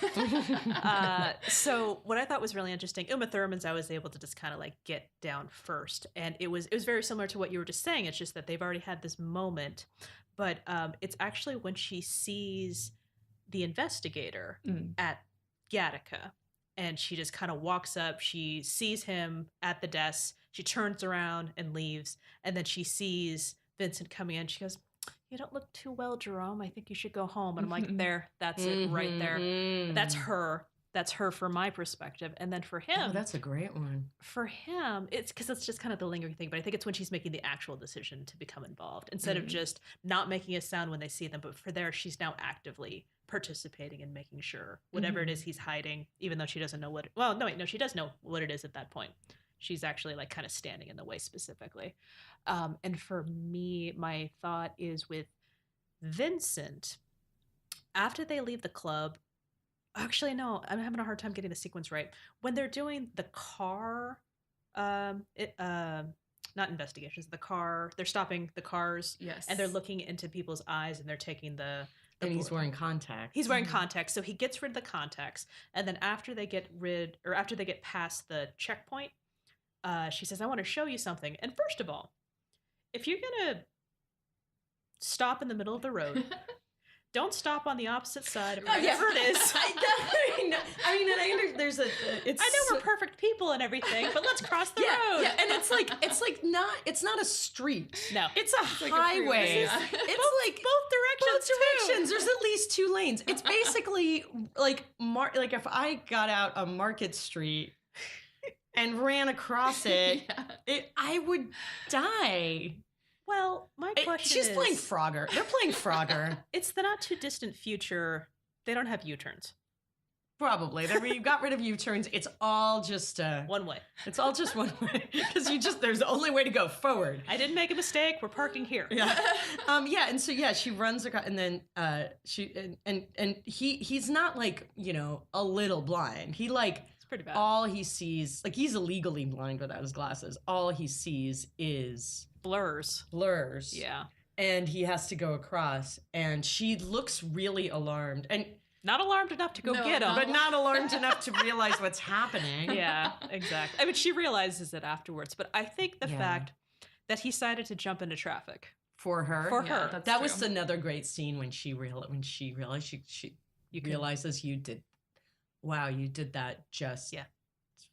So what I thought was really interesting, Uma Thurman's I was able to just kind of like get down first. And it was very similar to what you were just saying. It's just that they've already had this moment. But it's actually when she sees the investigator at Gattaca. And she just kind of walks up. She sees him at the desk. She turns around and leaves. And then she sees Vincent coming in. She goes, "You don't look too well, Jerome. I think you should go home." And I'm like, that's it right there. That's her. That's her from my perspective. And then for him. Oh, that's a great one. For him, it's because it's just kind of the lingering thing. But I think it's when she's making the actual decision to become involved. Instead of just not making a sound when they see them. But for there, she's now actively participating and making sure whatever it is he's hiding, even though she doesn't know what she does know what it is at that point. She's actually like kind of standing in the way specifically. And for me, my thought is with Vincent, after they leave the club, actually, no, I'm having a hard time getting the sequence right. When they're doing the car, not investigations, they're stopping the cars. Yes. And they're looking into people's eyes and they're taking and he's wearing contacts. He's wearing contacts, so he gets rid of the contacts. And then after they get past the checkpoint, she says, "I want to show you something." And first of all, if you're gonna stop in the middle of the road, don't stop on the opposite side of whatever it is. There's I know we're perfect people and everything, but let's cross the road. Yeah, and it's not a street. No, it's a highway. It's both directions. There's at least 2 lanes. It's basically like if I got out a Market Street and ran across it, I would die. Well, my question she's playing Frogger. They're playing Frogger. It's the not too distant future. They don't have U-turns. Probably. You got rid of U-turns. It's all just one way. It's all just one way because there's the only way to go forward. I didn't make a mistake. We're parking here. Yeah. And so she runs across, and then he's not like, you know, a little blind. He like it's pretty bad. All he sees, like he's illegally blind without his glasses. All he sees is blurs. Yeah. And he has to go across, and she looks really alarmed and not alarmed enough to go get him, but not alarmed enough to realize what's happening. Yeah, exactly. I mean, she realizes it afterwards, but I think the fact that he decided to jump into traffic for her, that was another great scene when she realized she realizes you did that just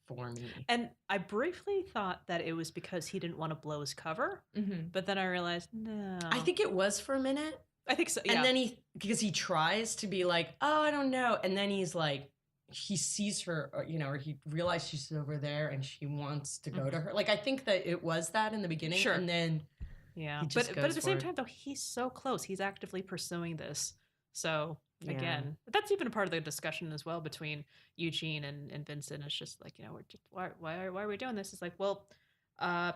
for me. And I briefly thought that it was because he didn't want to blow his cover, but then I realized no. I think it was for a minute. I think so. Yeah. And then because he tries to be like, oh, I don't know. And then he's like, he sees her, or he realizes she's over there and she wants to go to her. Like, I think that it was that in the beginning. Sure. And then but at the same time, though, he's so close. He's actively pursuing this. So again, that's even a part of the discussion as well between Eugene and Vincent. It's just like, we're just, why are we doing this? It's like, well, I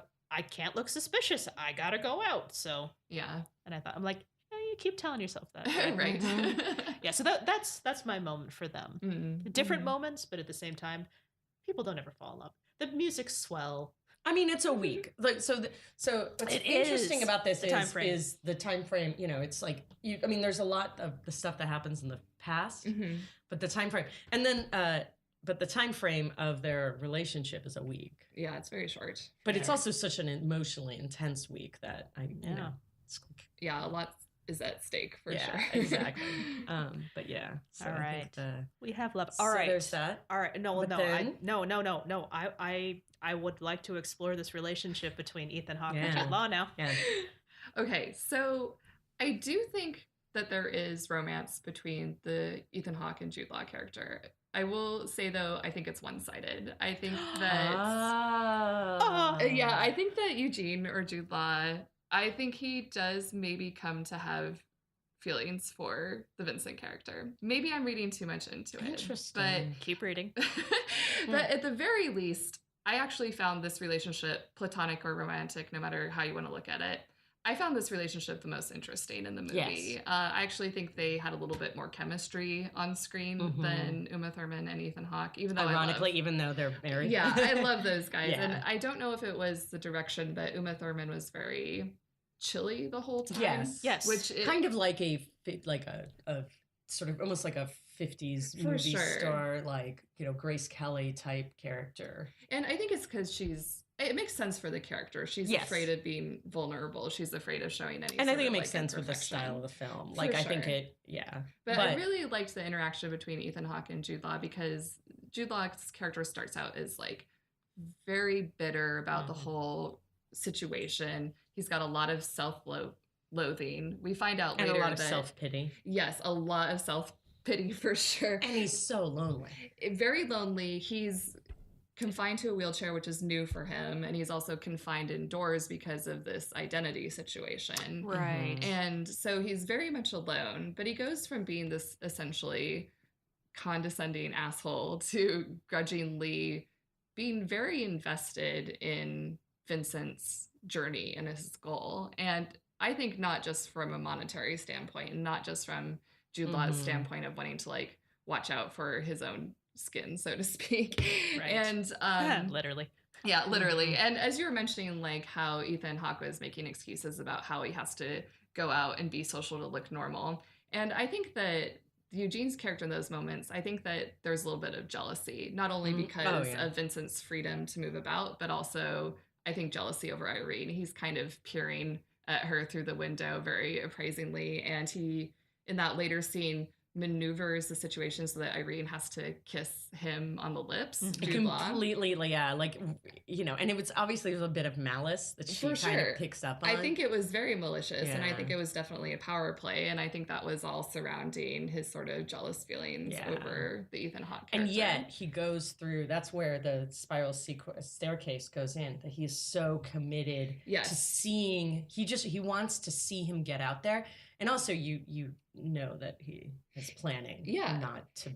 can't look suspicious. I gotta go out. So yeah. And I'm like, you keep telling yourself that. Right. Yeah, so that's my moment for them. Different moments, but at the same time, people don't ever fall in love. The music's swell. I mean, it's a week. Like so. What's interesting about this is the time frame. You know, it's like I mean, there's a lot of the stuff that happens in the past, but the time frame, and then but the time frame of their relationship is a week. Yeah, it's very short. But it's also such an emotionally intense week that you know, a lot is at stake for sure. Exactly. But yeah. So all right. We have love. All right. So there's that. All right. No. I would like to explore this relationship between Ethan Hawke and Jude Law now. Yeah. Okay, so I do think that there is romance between the Ethan Hawke and Jude Law character. I will say, though, I think it's one-sided. I think that... I think that Eugene, or Jude Law, I think he does maybe come to have feelings for the Vincent character. Maybe I'm reading too much into it. Interesting. But keep reading. But at the very least, I actually found this relationship, platonic or romantic, no matter how you want to look at it, I found this relationship the most interesting in the movie. Yes. I actually think they had a little bit more chemistry on screen than Uma Thurman and Ethan Hawke, even though ironically, even though they're married. Yeah, I love those guys. Yeah. And I don't know if it was the direction, but Uma Thurman was very chilly the whole time. Yes. Which kind of like a sort of almost like a 50s movie star, like, you know, Grace Kelly type character. And I think it's because it makes sense for the character. She's afraid of being vulnerable. She's afraid of showing any. And I think it makes sense with the style of the film. Like, I think But I really liked the interaction between Ethan Hawke and Jude Law, because Jude Law's character starts out as like very bitter about the whole situation. He's got a lot of self-loathing. We find out later and a lot of self-pity. Yes, a lot of self-pity for sure. And he's so lonely. Very lonely. He's confined to a wheelchair, which is new for him, and he's also confined indoors because of this identity situation. Right. And so he's very much alone, but he goes from being this essentially condescending asshole to grudgingly being very invested in Vincent's journey and his goal. And I think not just from a monetary standpoint, and not just from Jude Law's standpoint of wanting to like watch out for his own skin, so to speak. Right. And literally. Yeah, literally. And as you were mentioning, like how Ethan Hawke was making excuses about how he has to go out and be social to look normal. And I think that Eugene's character in those moments, I think that there's a little bit of jealousy, not only because of Vincent's freedom to move about, but also I think jealousy over Irene. He's kind of peering at her through the window very appraisingly. And he, in that later scene, maneuvers the situation so that Irene has to kiss him on the lips. Completely, like, you know, and it was obviously a bit of malice that she kind of picks up on. I think it was very malicious, and I think it was definitely a power play, and I think that was all surrounding his sort of jealous feelings over the Ethan Hawke character. And yet he goes through, that's where the spiral staircase goes in, that he's so committed to seeing, he wants to see him get out there. And also, you know that he is planning not to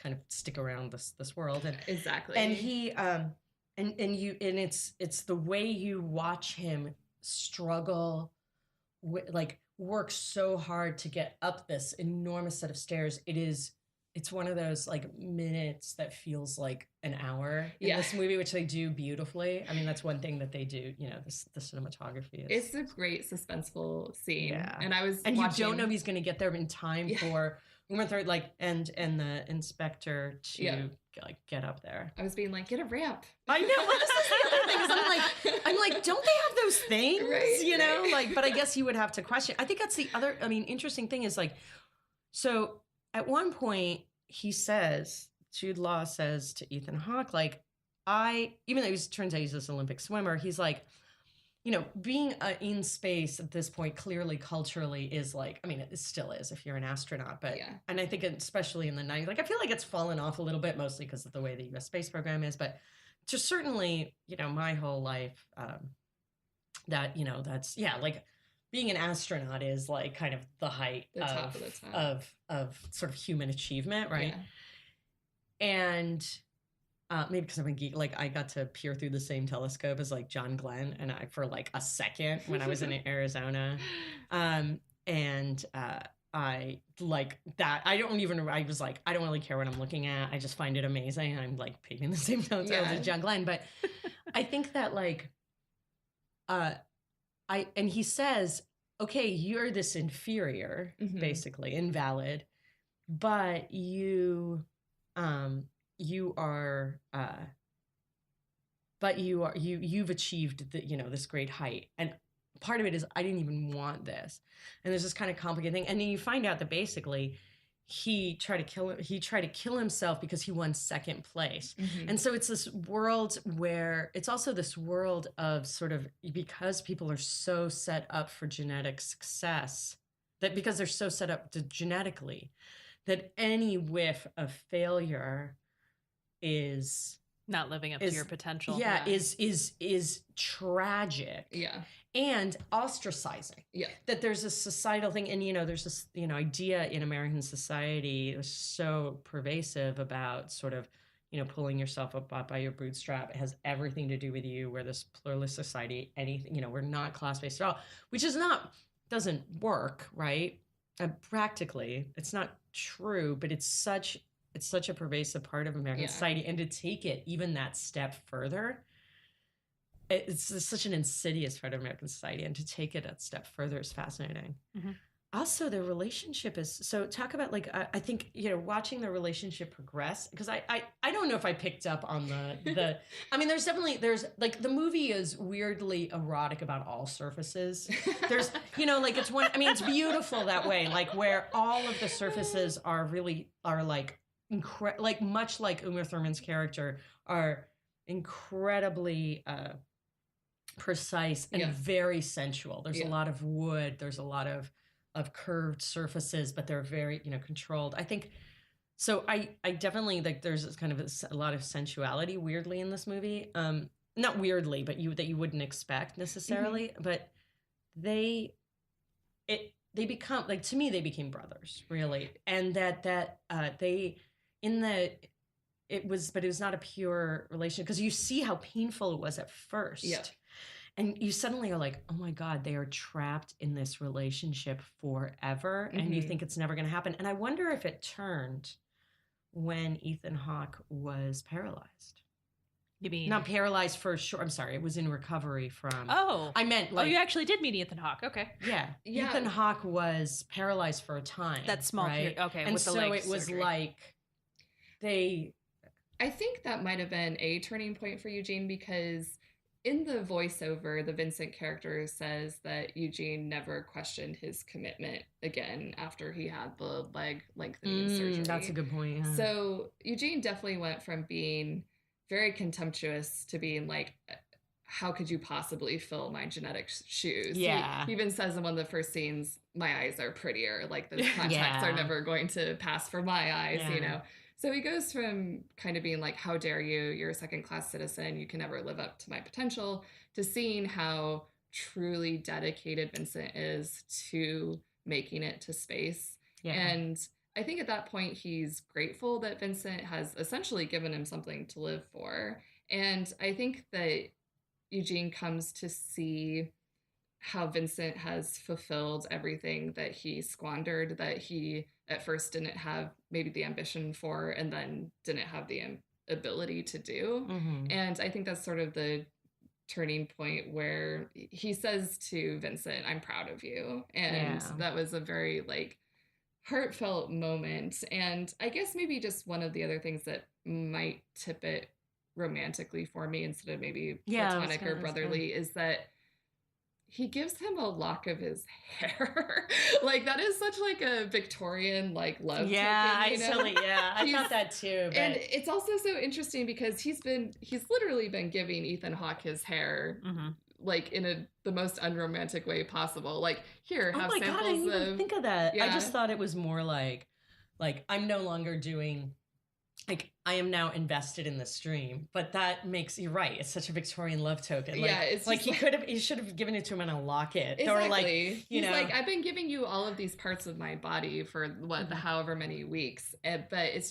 kind of stick around this world, and exactly. And he it's the way you watch him struggle, like work so hard to get up this enormous set of stairs. It's one of those like minutes that feels like an hour in this movie, which they do beautifully. I mean, that's one thing that they do. You know, the cinematography is. It's a great suspenseful scene, and you don't know if he's going to get there in time for Uma Thurman, like and the inspector to like get up there. I was being like, get a ramp. I know. Well, this is the other thing. Is I'm like, don't they have those things? Right, you know, like, but I guess you would have to question. I think that's the other. I mean, interesting thing is like, so. At one point, Jude Law says to Ethan Hawke, like, even though turns out he's this Olympic swimmer, he's like, you know, being in space at this point, clearly culturally is like, I mean, it still is if you're an astronaut, but, and I think especially in the 90s, like, I feel like it's fallen off a little bit, mostly because of the way the U.S. space program is, but just certainly, you know, my whole life, that, you know, that's, like, being an astronaut is like kind of the height of sort of human achievement, right? Yeah. And maybe because I'm a geek, like I got to peer through the same telescope as like John Glenn, and for like a second when I was in Arizona. And I like that. I was like, I don't really care what I'm looking at. I just find it amazing. I'm like picking the same notes as John Glenn. But I think that like, and he says, okay, you're this inferior, basically invalid, but you've achieved this great height. And part of it is I didn't even want this. And there's this kind of complicated thing. And then you find out that basically he tried to kill himself because he won second place. And so it's this world where it's also this world of sort of, because people are so set up for genetic success, that because they're so set up to genetically, that any whiff of failure is not living up to your potential. Is tragic. And ostracizing. That there's a societal thing, and there's this idea in American society that's so pervasive about sort of pulling yourself up by your bootstrap. It has everything to do with you. We're this pluralist society. Anything, we're not class-based at all, which doesn't work, right? Practically, it's not true, but it's such a pervasive part of American society, and to take it even that step further, it's such an insidious part of American society, and to take it a step further is fascinating. Also, their relationship is so. Talk about like I think watching their relationship progress, because I don't know if I picked up on the I mean, there's like the movie is weirdly erotic about all surfaces. There's like it's beautiful that way, like where all of the surfaces are like like much like Uma Thurman's character are incredibly precise and very sensual. There's a lot of wood. There's a lot of curved surfaces, but they're very controlled. I think so. I definitely like. There's kind of a lot of sensuality, weirdly, in this movie. Not weirdly, but that you wouldn't expect necessarily. But they become like, to me, they became brothers, really, and it was not a pure relation, because you see how painful it was at first. And you suddenly are like, oh my God, they are trapped in this relationship forever. And you think it's never going to happen. And I wonder if it turned when Ethan Hawke was paralyzed. You mean? Not paralyzed for sure. I'm sorry. It was in recovery from. Oh. I meant like. Oh, you actually did meet Ethan Hawke. Okay. Yeah. Ethan Hawke was paralyzed for a time. That small period. Okay. And with so it was surgery. Like I think that might have been a turning point for Eugene, because in the voiceover, the Vincent character says that Eugene never questioned his commitment again after he had the leg lengthening surgery. That's a good point. Yeah. So Eugene definitely went from being very contemptuous to being like, how could you possibly fill my genetic shoes? Yeah. He even says in one of the first scenes, my eyes are prettier. Like the contacts are never going to pass for my eyes, So he goes from kind of being like, how dare you, you're a second-class citizen, you can never live up to my potential, to seeing how truly dedicated Vincent is to making it to space. And I think at that point, he's grateful that Vincent has essentially given him something to live for. And I think that Eugene comes to see how Vincent has fulfilled everything that he squandered, that he at first didn't have maybe the ambition for, and then didn't have the ability to do. And I think that's sort of the turning point where he says to Vincent, I'm proud of you. And that was a very like heartfelt moment. And I guess maybe just one of the other things that might tip it romantically for me instead of maybe platonic or brotherly is that he gives him a lock of his hair. Like that is such like a Victorian like love token, I thought that too. But... And it's also so interesting because he's literally been giving Ethan Hawke his hair like in the most unromantic way possible. Like here, have samples God, I didn't even think of that. Yeah. I just thought it was more like I'm no longer doing. Like, I am now invested in the stream, but that makes you right. It's such a Victorian love token. Like, it's like he should have given it to him in a locket. Exactly. Or like, he's like, I've been giving you all of these parts of my body for however many weeks, but it's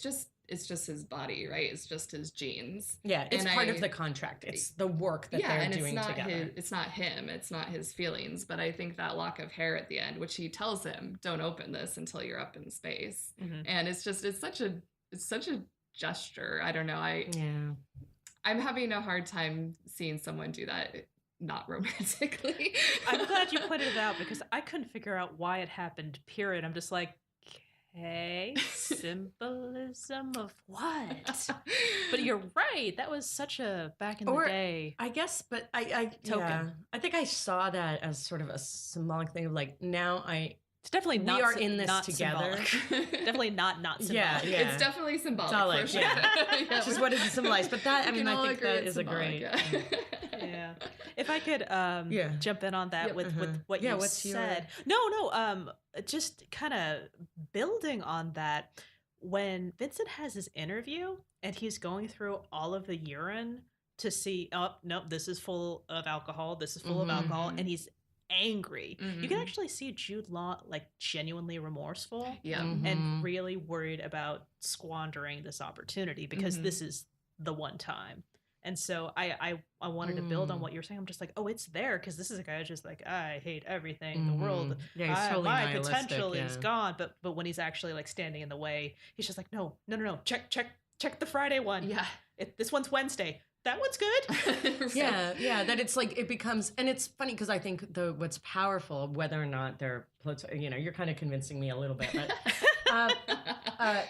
it's just his body, right? It's just his genes. Yeah, it's part of the contract. It's the work that they're doing together. It's not him. It's not his feelings. But I think that lock of hair at the end, which he tells him, don't open this until you're up in space. And it's such a gesture. I don't know. I'm having a hard time seeing someone do that not romantically. I'm glad you pointed it out because I couldn't figure out why it happened, period. I'm just like, okay, symbolism of what? But you're right. That was such a back in the day. I guess, but I token. Yeah, I think I saw that as sort of a symbolic thing of like, now it's definitely not. We are in this together. Definitely not symbolic. Yeah. It's definitely symbolic. For sure. Yeah. Which is what it symbolizes. But that, I mean, I think that is symbolic, a great. Yeah. If I could jump in on that with what you said. No. Just kind of building on that. When Vincent has his interview and he's going through all of the urine to see, oh no, this is full of alcohol. This is full of alcohol, and he's angry. You can actually see Jude Law like genuinely remorseful and really worried about squandering this opportunity because this is the one time. And so I wanted to build on what you're saying. I'm just like, oh, it's there because this is a guy who's just like, I hate everything. The world, totally my potential is gone. But when he's actually like standing in the way, he's just like, no. Check the Friday one. Yeah, this one's Wednesday. That one's good. Right. Yeah. That it's like it becomes, and it's funny because I think what's powerful, whether or not they're, you're kind of convincing me a little bit,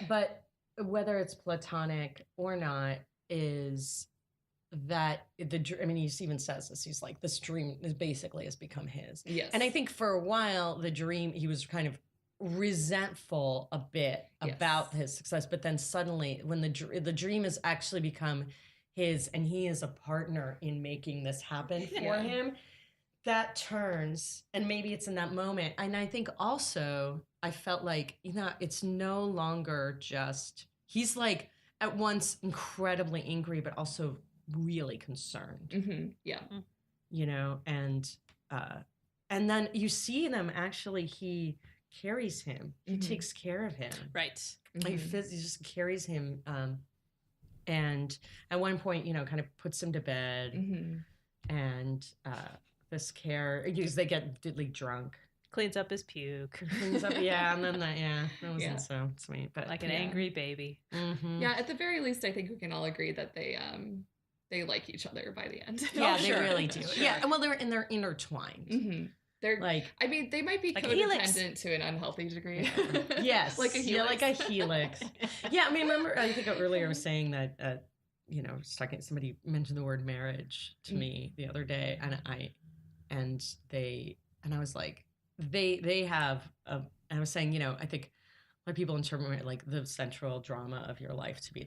but whether it's platonic or not is that he even says this. He's like, this dream is basically has become his. Yes. And I think for a while the dream, he was kind of resentful a bit about his success, but then suddenly when the dream has actually become his and he is a partner in making this happen for him, that turns, and maybe it's in that moment. And I think also I felt like, it's no longer just, he's like at once incredibly angry, but also really concerned. And then you see them actually, he carries him, he takes care of him, right? He just carries him, and at one point kind of puts him to bed, and this care, because they get really drunk, cleans up his puke, and then that wasn't so sweet, but like an angry baby. Yeah, at the very least I think we can all agree that they like each other by the end. Yeah, they really do. Sure. Yeah, and well, they're intertwined. They're like, I mean, they might be like codependent to an unhealthy degree. Yes, like a helix. Yeah, like a helix. Yeah, I mean, remember, I think earlier I was saying that, somebody mentioned the word marriage to me the other day, and I was like, they have, and I was saying, I think a lot of people interpret like the central drama of your life to be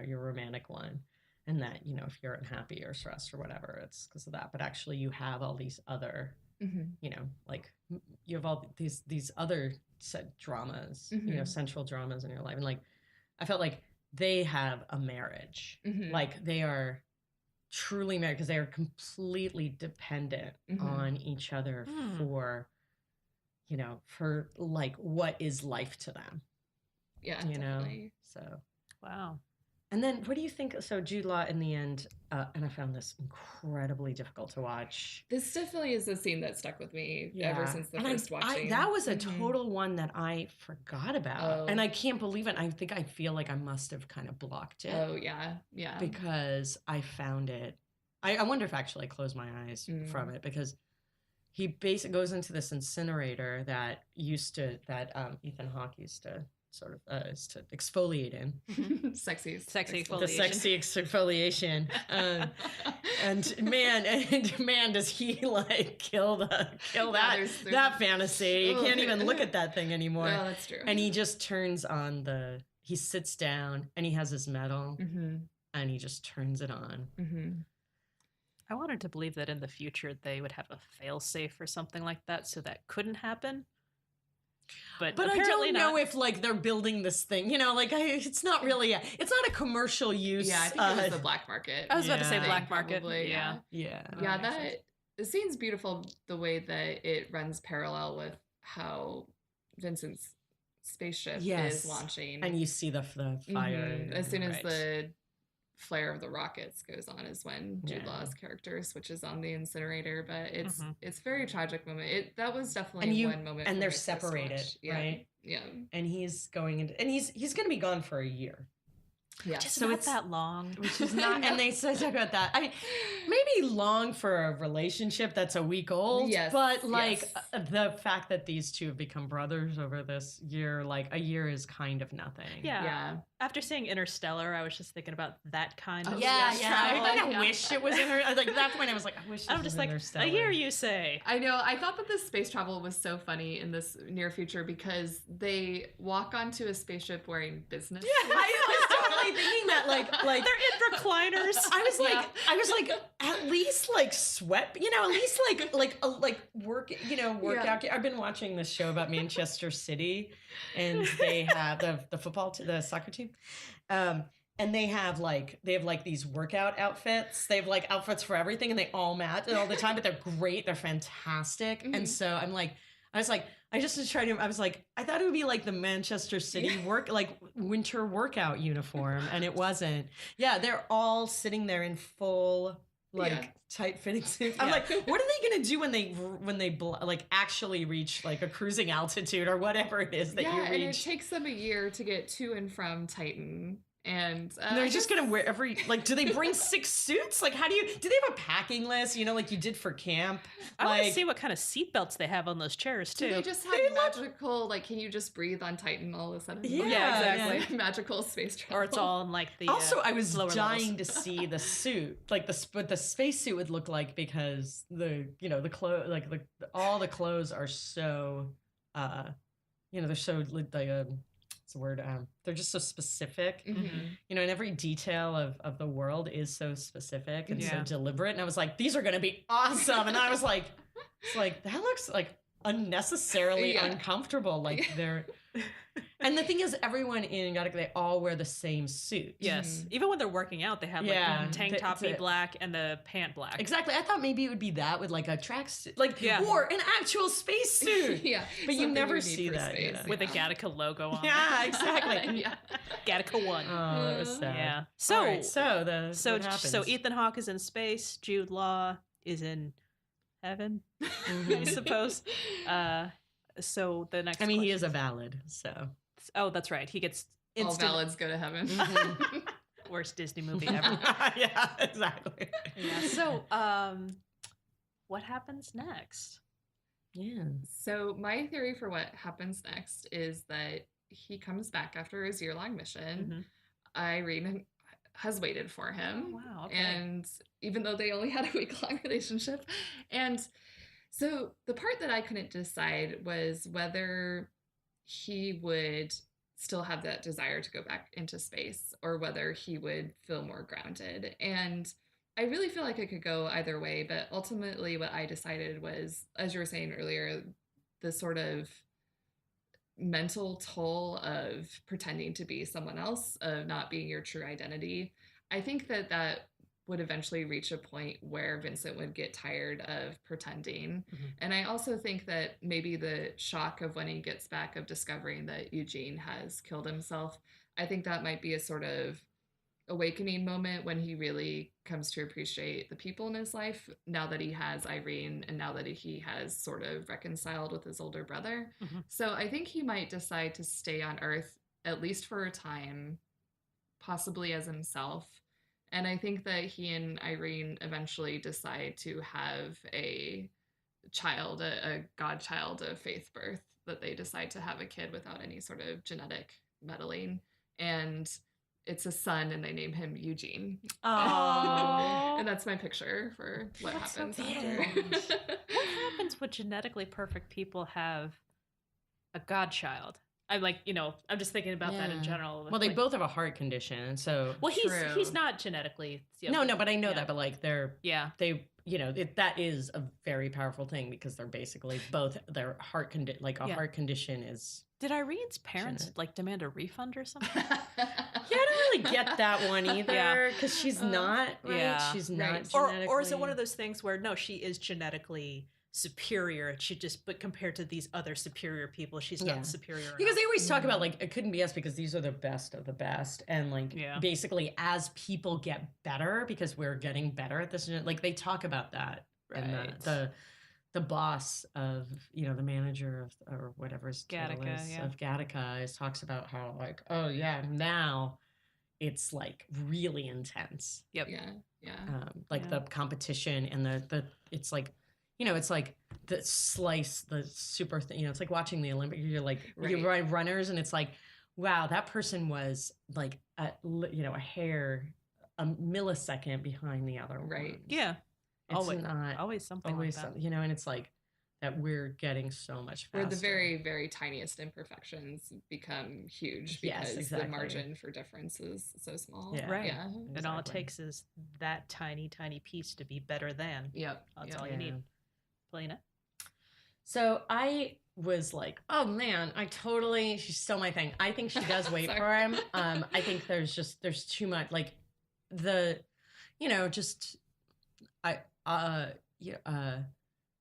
your romantic one. And that, if you're unhappy or stressed or whatever, it's because of that. But actually you have all these other, like you have all these other dramas, central dramas in your life. And like, I felt like they have a marriage, like they are truly married because they are completely dependent on each other for like what is life to them. Yeah, definitely. So, wow. And then what do you think? So Jude Law in the end, and I found this incredibly difficult to watch. This definitely is a scene that stuck with me ever since the first watching. That was a total one that I forgot about. And I can't believe it. I feel like I must have kind of blocked it. Oh, yeah. Yeah. Because I found it. I wonder if actually I closed my eyes from it, because he basically goes into this incinerator that Ethan Hawke used to sort of is to exfoliate in. Sexy exfoliation. The sexy exfoliation. And man, does he like kill that fantasy. You can't even look at that thing anymore. No, that's true. And he just turns on he sits down and he has his medal and he just turns it on. I wanted to believe that in the future they would have a fail-safe or something like that so that couldn't happen. But I don't know if like they're building this thing, it's not really it's not a commercial use. Yeah, I think it was the black market. I was about to say black market. Probably, yeah. The scene's beautiful the way that it runs parallel with how Vincent's spaceship Yes. is launching. And you see the fire. Mm-hmm. As soon as Right. the flare of the rockets goes on is when Jude Law's character switches on the incinerator. But it's a very tragic moment. That was definitely one moment. And they're separated, right? Yeah. And he's going into, and he's going to be gone for a year. Yeah. Which is not that long. Which is not, and they talk about that. I mean, maybe long for a relationship that's a week old. Yes. But like the fact that these two have become brothers over this year, like a year is kind of nothing. Yeah. After seeing Interstellar, I was just thinking about that kind of I kind of wish it was Interstellar. Like at that point, I was like, I wish. I'm just like, Interstellar. a year, you say? I know. I thought that the space travel was so funny in this near future because they walk onto a spaceship wearing business. Yeah, I was totally thinking that, like they're in recliners. I was like, at least like sweat, at least like work, workout. I've been watching this show about Manchester City, and they have the soccer team. And they have these workout outfits. They have like outfits for everything, and they all match all the time. But they're great. They're fantastic. Mm-hmm. And so I thought it would be like the Manchester City winter workout uniform, and it wasn't. Yeah, they're all sitting there in full tight fitting suits. I'm like, what are they gonna do when they actually reach like a cruising altitude or whatever it is that you reach? And it takes them a year to get to and from Titan. And they're just gonna wear do they bring 6 suits? Like, do they have a packing list? Like you did for camp? I want to see what kind of seatbelts they have on those chairs too. Do they just have magical? Can you just breathe on Titan all of a sudden? Yeah, exactly. Yeah. Magical space travel. Or it's all in like the. Also, I was dying levels. to see the suit, what the spacesuit would look like, because the clothes, all the clothes are so, they're so what's the word? They're just so specific, and every detail of the world is so specific and so deliberate. And I was like, these are going to be awesome. And I was like, that looks like unnecessarily uncomfortable. Like they're, and the thing is, everyone in Gattaca, they all wear the same suit. Yes, even when they're working out, they have the tank top black and the pant black. Exactly. I thought maybe it would be that with like a tracksuit, or an actual space suit. But you never see that with a Gattaca logo on. Yeah, exactly. Gattaca 1. Oh, that was sad. Yeah. So Ethan Hawke is in space. Jude Law is in heaven, I suppose. So the next. He is a valid. So. Oh, that's right. He gets instant. All valids go to heaven. Worst Disney movie ever. Yeah, exactly. Yeah. So, what happens next? Yeah. So my theory for what happens next is that he comes back after his year-long mission. Irene has waited for him. Oh, wow. Okay. And even though they only had a week-long relationship, and so the part that I couldn't decide was whether he would still have that desire to go back into space or whether he would feel more grounded. And I really feel like it could go either way, but ultimately what I decided was, as you were saying earlier, the sort of mental toll of pretending to be someone else, of not being your true identity. I think that would eventually reach a point where Vincent would get tired of pretending. And I also think that maybe the shock of when he gets back of discovering that Eugene has killed himself, I think that might be a sort of awakening moment when he really comes to appreciate the people in his life now that he has Irene and now that he has sort of reconciled with his older brother. So I think he might decide to stay on Earth, at least for a time, possibly as himself. And I think that he and Irene eventually decide to have a child, a godchild of faith birth, that they decide to have a kid without any sort of genetic meddling. And it's a son, and they name him Eugene. Oh. And that's my picture for what happens so after. What happens when genetically perfect people have a godchild? I'm I'm just thinking about that in general. Well, they both have a heart condition, so. Well, he's not genetically. No, but I know that. But that is a very powerful thing because they're basically both their heart heart condition is. Did Irene's parents demand a refund or something? Yeah, I don't really get that one either because she's not right. She's not genetically. Or is it one of those things where no, she is genetically superior. She just, but compared to these other superior people, she's not superior because they always talk about, like, it couldn't be us because these are the best of the best. And, like, basically as people get better, because we're getting better at this, like, they talk about that. Right. And the boss of, the manager of, or whatever his title is, of Gattaca talks about how, like, oh yeah, now it's like really intense. Yep. Yeah. Like the competition and the it's like, it's like the super thing, it's like watching the Olympics. You're like, you ride runners and it's like, wow, that person was like a millisecond behind the other one. Yeah. It's always something like that. And it's like that we're getting so much faster. Where the very, very tiniest imperfections become huge because the margin for difference is so small. Yeah. Right. Yeah. Exactly. And all it takes is that tiny, tiny piece to be better than. Yep. That's all you need. Polina? So I was like, oh man, she's still my thing. I think she does wait for him. I think there's too much, like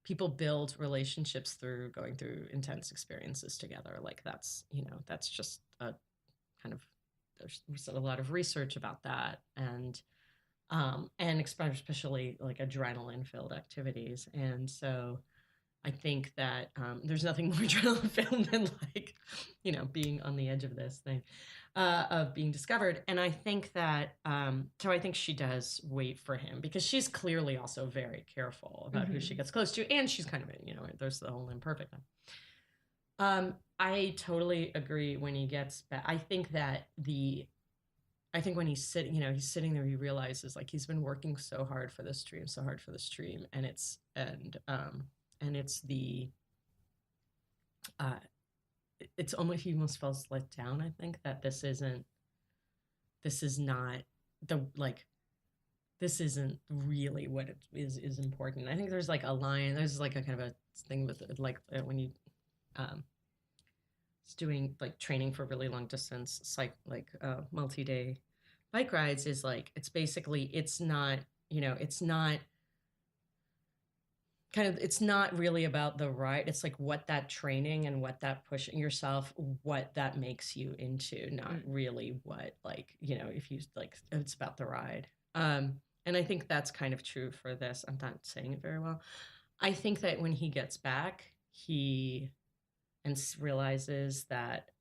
people build relationships through going through intense experiences together. Like that's just a kind of, there's a lot of research about that, and especially like adrenaline filled activities. And so I think that there's nothing more adrenaline filled than like, being on the edge of this thing, of being discovered. And I think that, so I think she does wait for him because she's clearly also very careful about who she gets close to. And she's kind of, there's the whole imperfect thing. I totally agree when he gets back. I think when he's sitting there, he realizes like he's been working so hard for this dream, and it's almost, he almost feels let down. I think that this isn't really what it is important. I think there's like a line, there's like a kind of a thing with like when you it's doing like training for really long distance, multi-day bike rides, is like, it's basically, it's not really about the ride. It's like what that training and what that pushing yourself, what that makes you into, not really what, like, if you like, it's about the ride. And I think that's kind of true for this. I'm not saying it very well. I think that when he gets back, he realizes that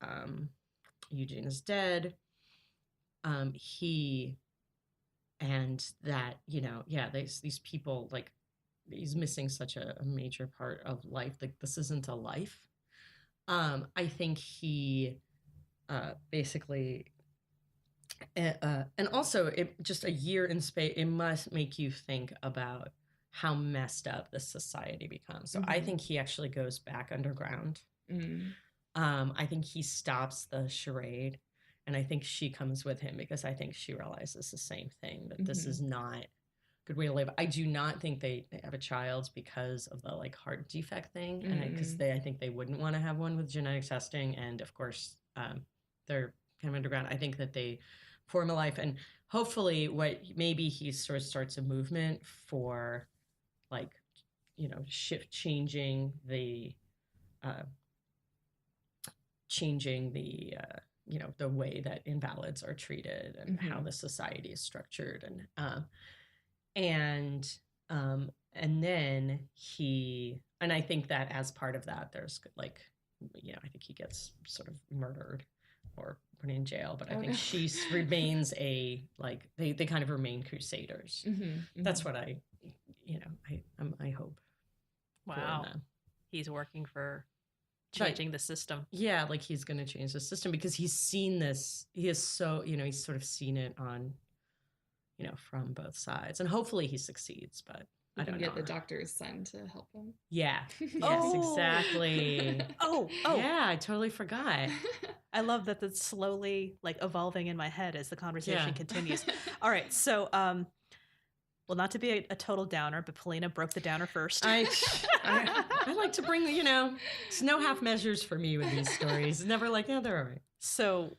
Eugene is dead. These people, like, he's missing such a major part of life. Like, this isn't a life. I think he basically, and also just a year in space, it must make you think about how messed up this society becomes. So I think he actually goes back underground. I think he stops the charade, and I think she comes with him because I think she realizes the same thing, that this is not a good way to live. I do not think they have a child because of the like heart defect thing, and because I think they wouldn't want to have one with genetic testing, and of course they're kind of underground. I think that they form a life, and hopefully maybe he sort of starts a movement for like, changing the the way that invalids are treated, and how the society is structured, and then and I think that as part of that, there's like, I think he gets sort of murdered or put in jail, but I think she remains they kind of remain crusaders. That's what I hope. Wow. He's working for changing the system. Yeah, like he's going to change the system because he's seen this. He is so, he's sort of seen it on, from both sides, and hopefully he succeeds, but I don't know. Get the doctor's son to help him. Yeah. Yes, exactly. Oh. Yeah, I totally forgot. I love that that's slowly like evolving in my head as the conversation continues. All right. So, well, not to be a total downer, but Polina broke the downer first. I like to bring, it's no half measures for me with these stories. Never like, yeah, they're all right. So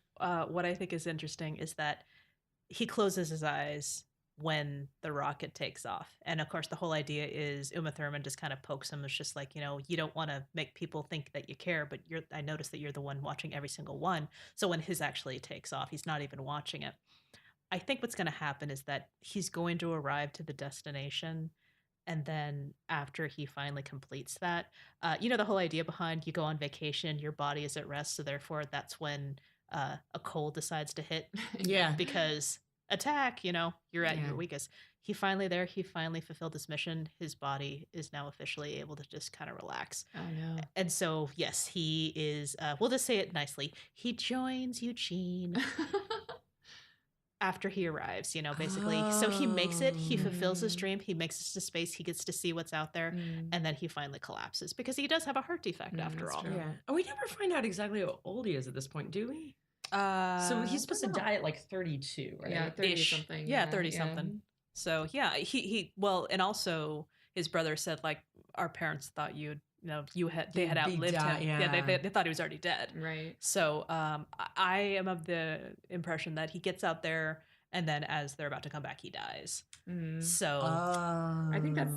what I think is interesting is that he closes his eyes when the rocket takes off. And of course, the whole idea is Uma Thurman just kind of pokes him. It's just like, you don't want to make people think that you care, but I notice that you're the one watching every single one. So when his actually takes off, he's not even watching it. I think what's going to happen is that he's going to arrive to the destination. And then after he finally completes that, the whole idea behind you go on vacation, your body is at rest. So therefore, that's when a cold decides to hit. Yeah. Because attack, you're at your weakest. He finally fulfilled his mission. His body is now officially able to just kind of relax. Oh, no. And so, yes, he is, we'll just say it nicely. He joins Eugene after he arrives, basically. Oh. So he makes it, he fulfills his dream, he makes it to space, he gets to see what's out there, and then he finally collapses because he does have a heart defect after all. True. Yeah. Oh, we never find out exactly how old he is at this point, do we? So he's supposed to die at like 32, right? Yeah, 30-something. Yeah, 30-something. So, yeah, well, and also his brother said, like, our parents thought they had outlived him. Yeah, they thought he was already dead. Right. So I am of the impression that he gets out there, and then as they're about to come back, he dies. So I think that's,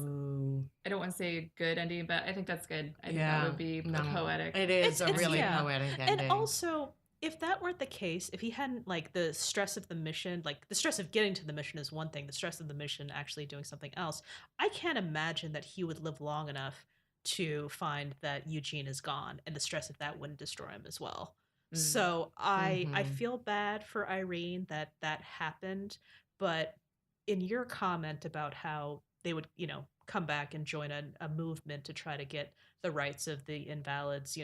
I don't want to say a good ending, but I think that's good. I think that would be poetic. It is a really poetic ending. And also, if that weren't the case, if he hadn't, like, the stress of the mission, like, the stress of getting to the mission is one thing, the stress of the mission actually doing something else, I can't imagine that he would live long enough to find that Eugene is gone, and the stress of that wouldn't destroy him as well. So I feel bad for Irene that happened, but in your comment about how they would, come back and join a movement to try to get the rights of the invalids,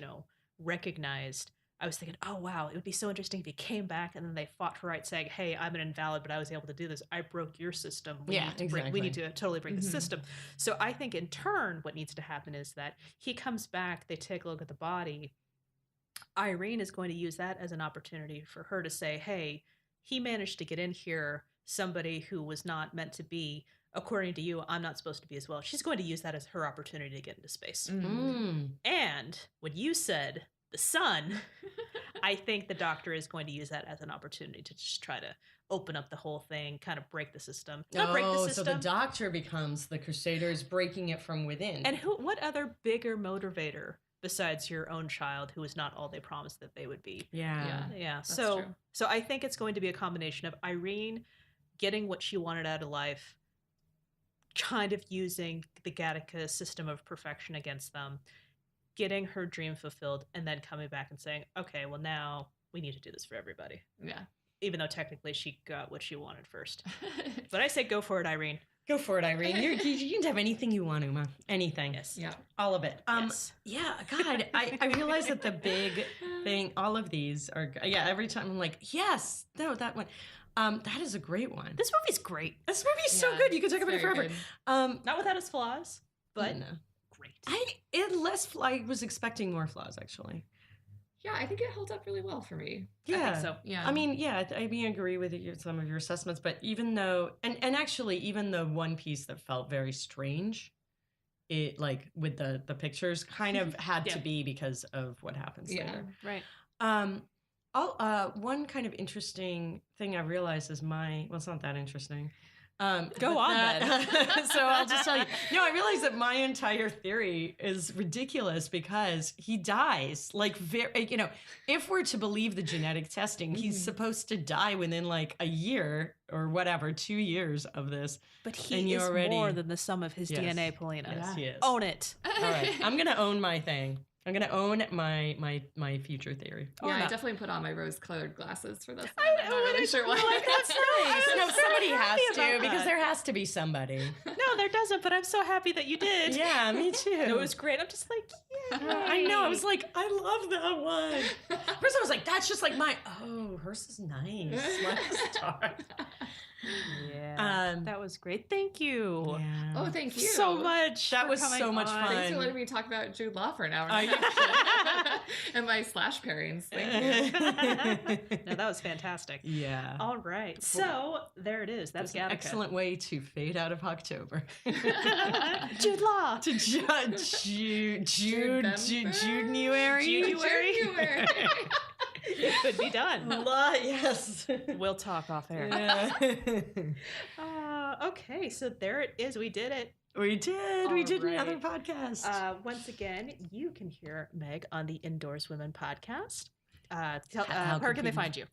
recognized, I was thinking, oh, wow, it would be so interesting if he came back and then they fought for rights saying, hey, I'm an invalid, but I was able to do this. I broke your system. We need to totally break the system. So I think in turn, what needs to happen is that he comes back, they take a look at the body. Irene is going to use that as an opportunity for her to say, hey, he managed to get in here, somebody who was not meant to be. According to you, I'm not supposed to be as well. She's going to use that as her opportunity to get into space. And when you said the sun, I think the Doctor is going to use that as an opportunity to just try to open up the whole thing, kind of break the system. Not break the system. So the Doctor becomes the Crusaders breaking it from within. And what other bigger motivator besides your own child who is not all they promised that they would be? Yeah. So I think it's going to be a combination of Irene getting what she wanted out of life, kind of using the Gattaca system of perfection against them, getting her dream fulfilled, and then coming back and saying, okay, well, now we need to do this for everybody. Yeah. Even though technically she got what she wanted first. But I say go for it, Irene. Go for it, Irene. You can have anything you want, Uma. Anything. Yes. Yeah. All of it. Yes. Yeah, God, I realize that the big thing, all of these are, every time I'm like, yes, no, that one. That is a great one. This movie's great. This movie's so good. You can talk about it forever. Not without its flaws, but no. Great. I was expecting more flaws, actually. Yeah, I think it held up really well for me. Yeah. I think so. Yeah. I mean, I agree with some of your assessments, but even though, and actually, even the one piece that felt very strange, it, like, with the pictures, kind of had to be because of what happens later. Right. One kind of interesting thing I realized is it's not that interesting. Go on then. So I'll just tell you. No, I realized that my entire theory is ridiculous because he dies. Like, if we're to believe the genetic testing, he's supposed to die within like a year or whatever, 2 years of this. But he is more than the sum of his DNA, Paulina. Yes, he is. Own it. All right, I'm gonna own my thing. I'm gonna own my future theory. Yeah, I definitely put on my rose-colored glasses for this. I'm not really sure why. That's nice. No, somebody has to because there has to be somebody. No, there doesn't. But I'm so happy that you did. Yeah, me too. It was great. I'm just like, yeah. I know. I was like, I love that one. First, I was like, that's just like my. Oh, hers is nice. Mine's dark. Yeah, that was great. Thank you. Yeah. Oh, thank you so much. That was so much fun. Thanks for letting me talk about Jude Law for an hour and my slash pairings. Thank you. No, that was fantastic. Yeah. All right. So there it is. That's an excellent way to fade out of October. Jude Law. To January. It could be done. Yes. We'll talk off air. Yeah. Okay, so there it is. We did it. We did. We did right. another podcast. Once again, you can hear Meg on the Indoors Women podcast. How where can they find you?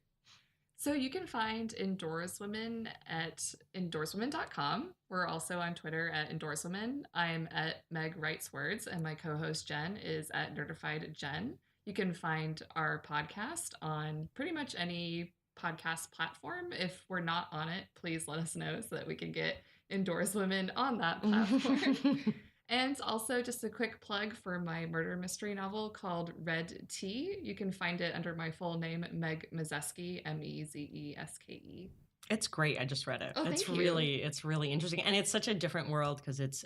So you can find Indoors Women at indoorswomen.com. We're also on Twitter at Indoors Women. I'm at Meg Writes Words, and my co-host Jen is at Nerdified Jen. You can find our podcast on pretty much any podcast platform. If we're not on it, please let us know so that we can get Indoors Women on that platform. And also just a quick plug for my murder mystery novel called Red Tea. You can find it under my full name, Meg Mazeski, Mezeske. It's great. I just read it. Oh, it's thank really interesting, and it's such a different world because it's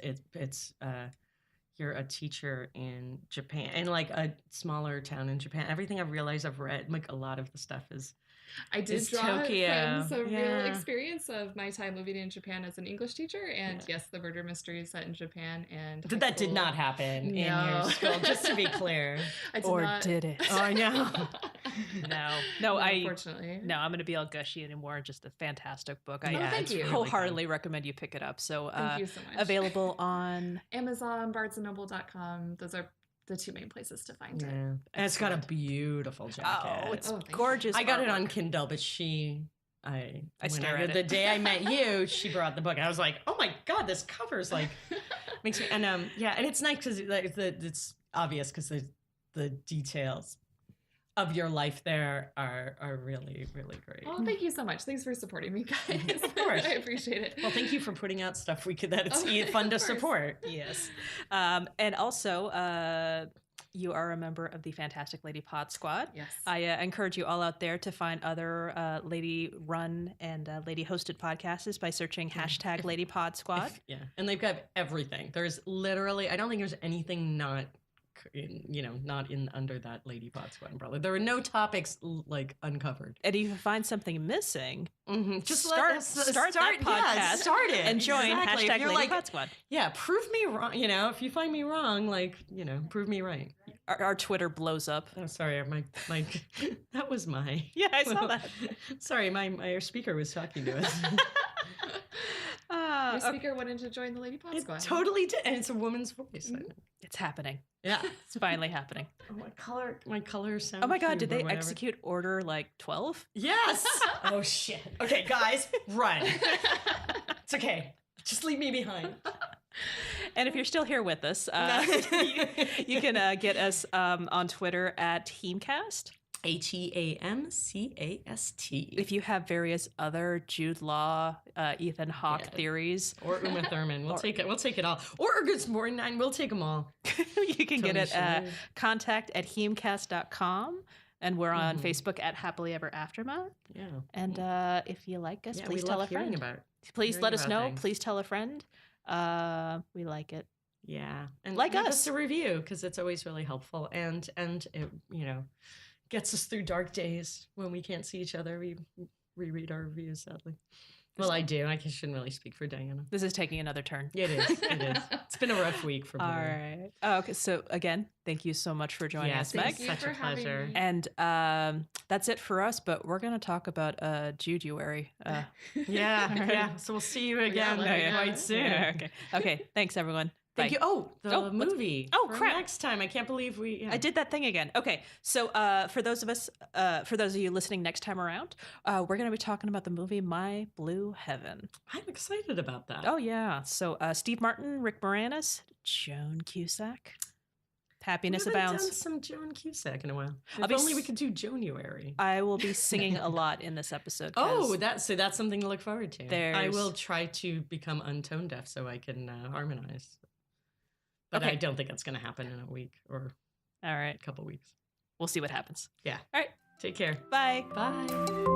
you're a teacher in Japan, in like a smaller town in Japan. Everything I've realized I've read, like a lot of the stuff is. I did It's draw Tokyo. from some real Yeah. experience of my time living in Japan as an English teacher, and yes, the murder mystery is set in Japan. And That did not happen in your school, just to be clear. I did Or not. did it? Oh, I know. No, unfortunately. No, I'm going to be all gushy anymore. Just a fantastic book. I thank it's you. really wholeheartedly recommend you pick it up. So, Thank you so much. available on Amazon, barnesandnoble.com. Those are the two main places to find Yeah. it. And it's got a beautiful jacket. Oh, it's Oh, thank you. gorgeous. I got it on artwork. Kindle, but I stare at the it. day I met you, she brought the book. And I was like, oh my God, this cover's like, makes me, and and it's nice because it's obvious because the details of your life there are really, really great. Well, thank you so much. Thanks for supporting me, guys. Of course. I appreciate it. Well, thank you for putting out stuff that it's Oh, fun to of course. support. Yes. And also, you are a member of the Fantastic Lady Pod Squad. Yes. I encourage you all out there to find other lady-run and lady-hosted podcasts by searching hashtag Lady Pod Squad. Yeah, and they've got everything. There's literally, I don't think there's anything not in under that Lady Pod Squad umbrella. There were no topics like uncovered. And if you find something missing, Just start that podcast. Yeah, start it and join Exactly. If hashtag you're Lady like, Pod Squad. yeah, prove me wrong. If you find me wrong, prove me right. Our Twitter blows up. Oh, sorry, my that was my. Yeah, I saw that. Sorry, my speaker was talking to us. Your speaker wanted to join the Lady Pod It Squad. totally did, and it's a woman's voice. It's happening. Yeah, It's finally happening. oh, my color sound. Oh my God, cube did or they whatever. execute order like 12? Yes. Oh shit. Okay, guys, run. It's okay. Just leave me behind. And if you're still here with us, you can get us on Twitter at HEAMCast. HEAMCAST. If you have various other Jude Law, Ethan Hawke theories, Or Uma Thurman, we'll take it. We'll take it all. Or Good Morning Nine, we'll take them all. you can get Tony it at Shalhoub. contact@heamcast.com. And we're on Facebook at Happily Ever Aftermath. Yeah. And if you like us, Yeah, please we tell love a friend. Please hearing let us about know. things. Please tell a friend. We like it. Yeah. And Like leave us. a review because it's always really helpful. And it, gets us through dark days when we can't see each other. We reread our reviews, sadly. Well, I do. I shouldn't really speak for Diana. This is taking another turn. It is. It is. It's been a rough week for All Blue. right. Okay. So again, thank you so much for joining us, Meg. Thank you Such for a having pleasure. me. And that's it for us. But we're gonna talk about Juduary. Yeah. All right. Yeah. So we'll see you again let me know. quite soon. Yeah, okay. Okay. Thanks, everyone. Thank Bye. you. Oh, the Oh, what's- movie. oh, for crap. Next time. I can't believe we. Yeah. I did that thing again. Okay, so for those of you listening next time around, we're going to be talking about the movie My Blue Heaven. I'm excited about that. Oh yeah, so Steve Martin, Rick Moranis, Joan Cusack. Happiness we haven't abounds. done some Joan Cusack in a while. I'll If be only s- we could do January. I will be singing a lot in this episode. 'cause Oh, that's something to look forward to. I There's- will try to become untone deaf so I can harmonize. But Okay. I don't think that's going to happen in a week or all right. a couple weeks. We'll see what happens. Yeah. All right. Take care. Bye. Bye.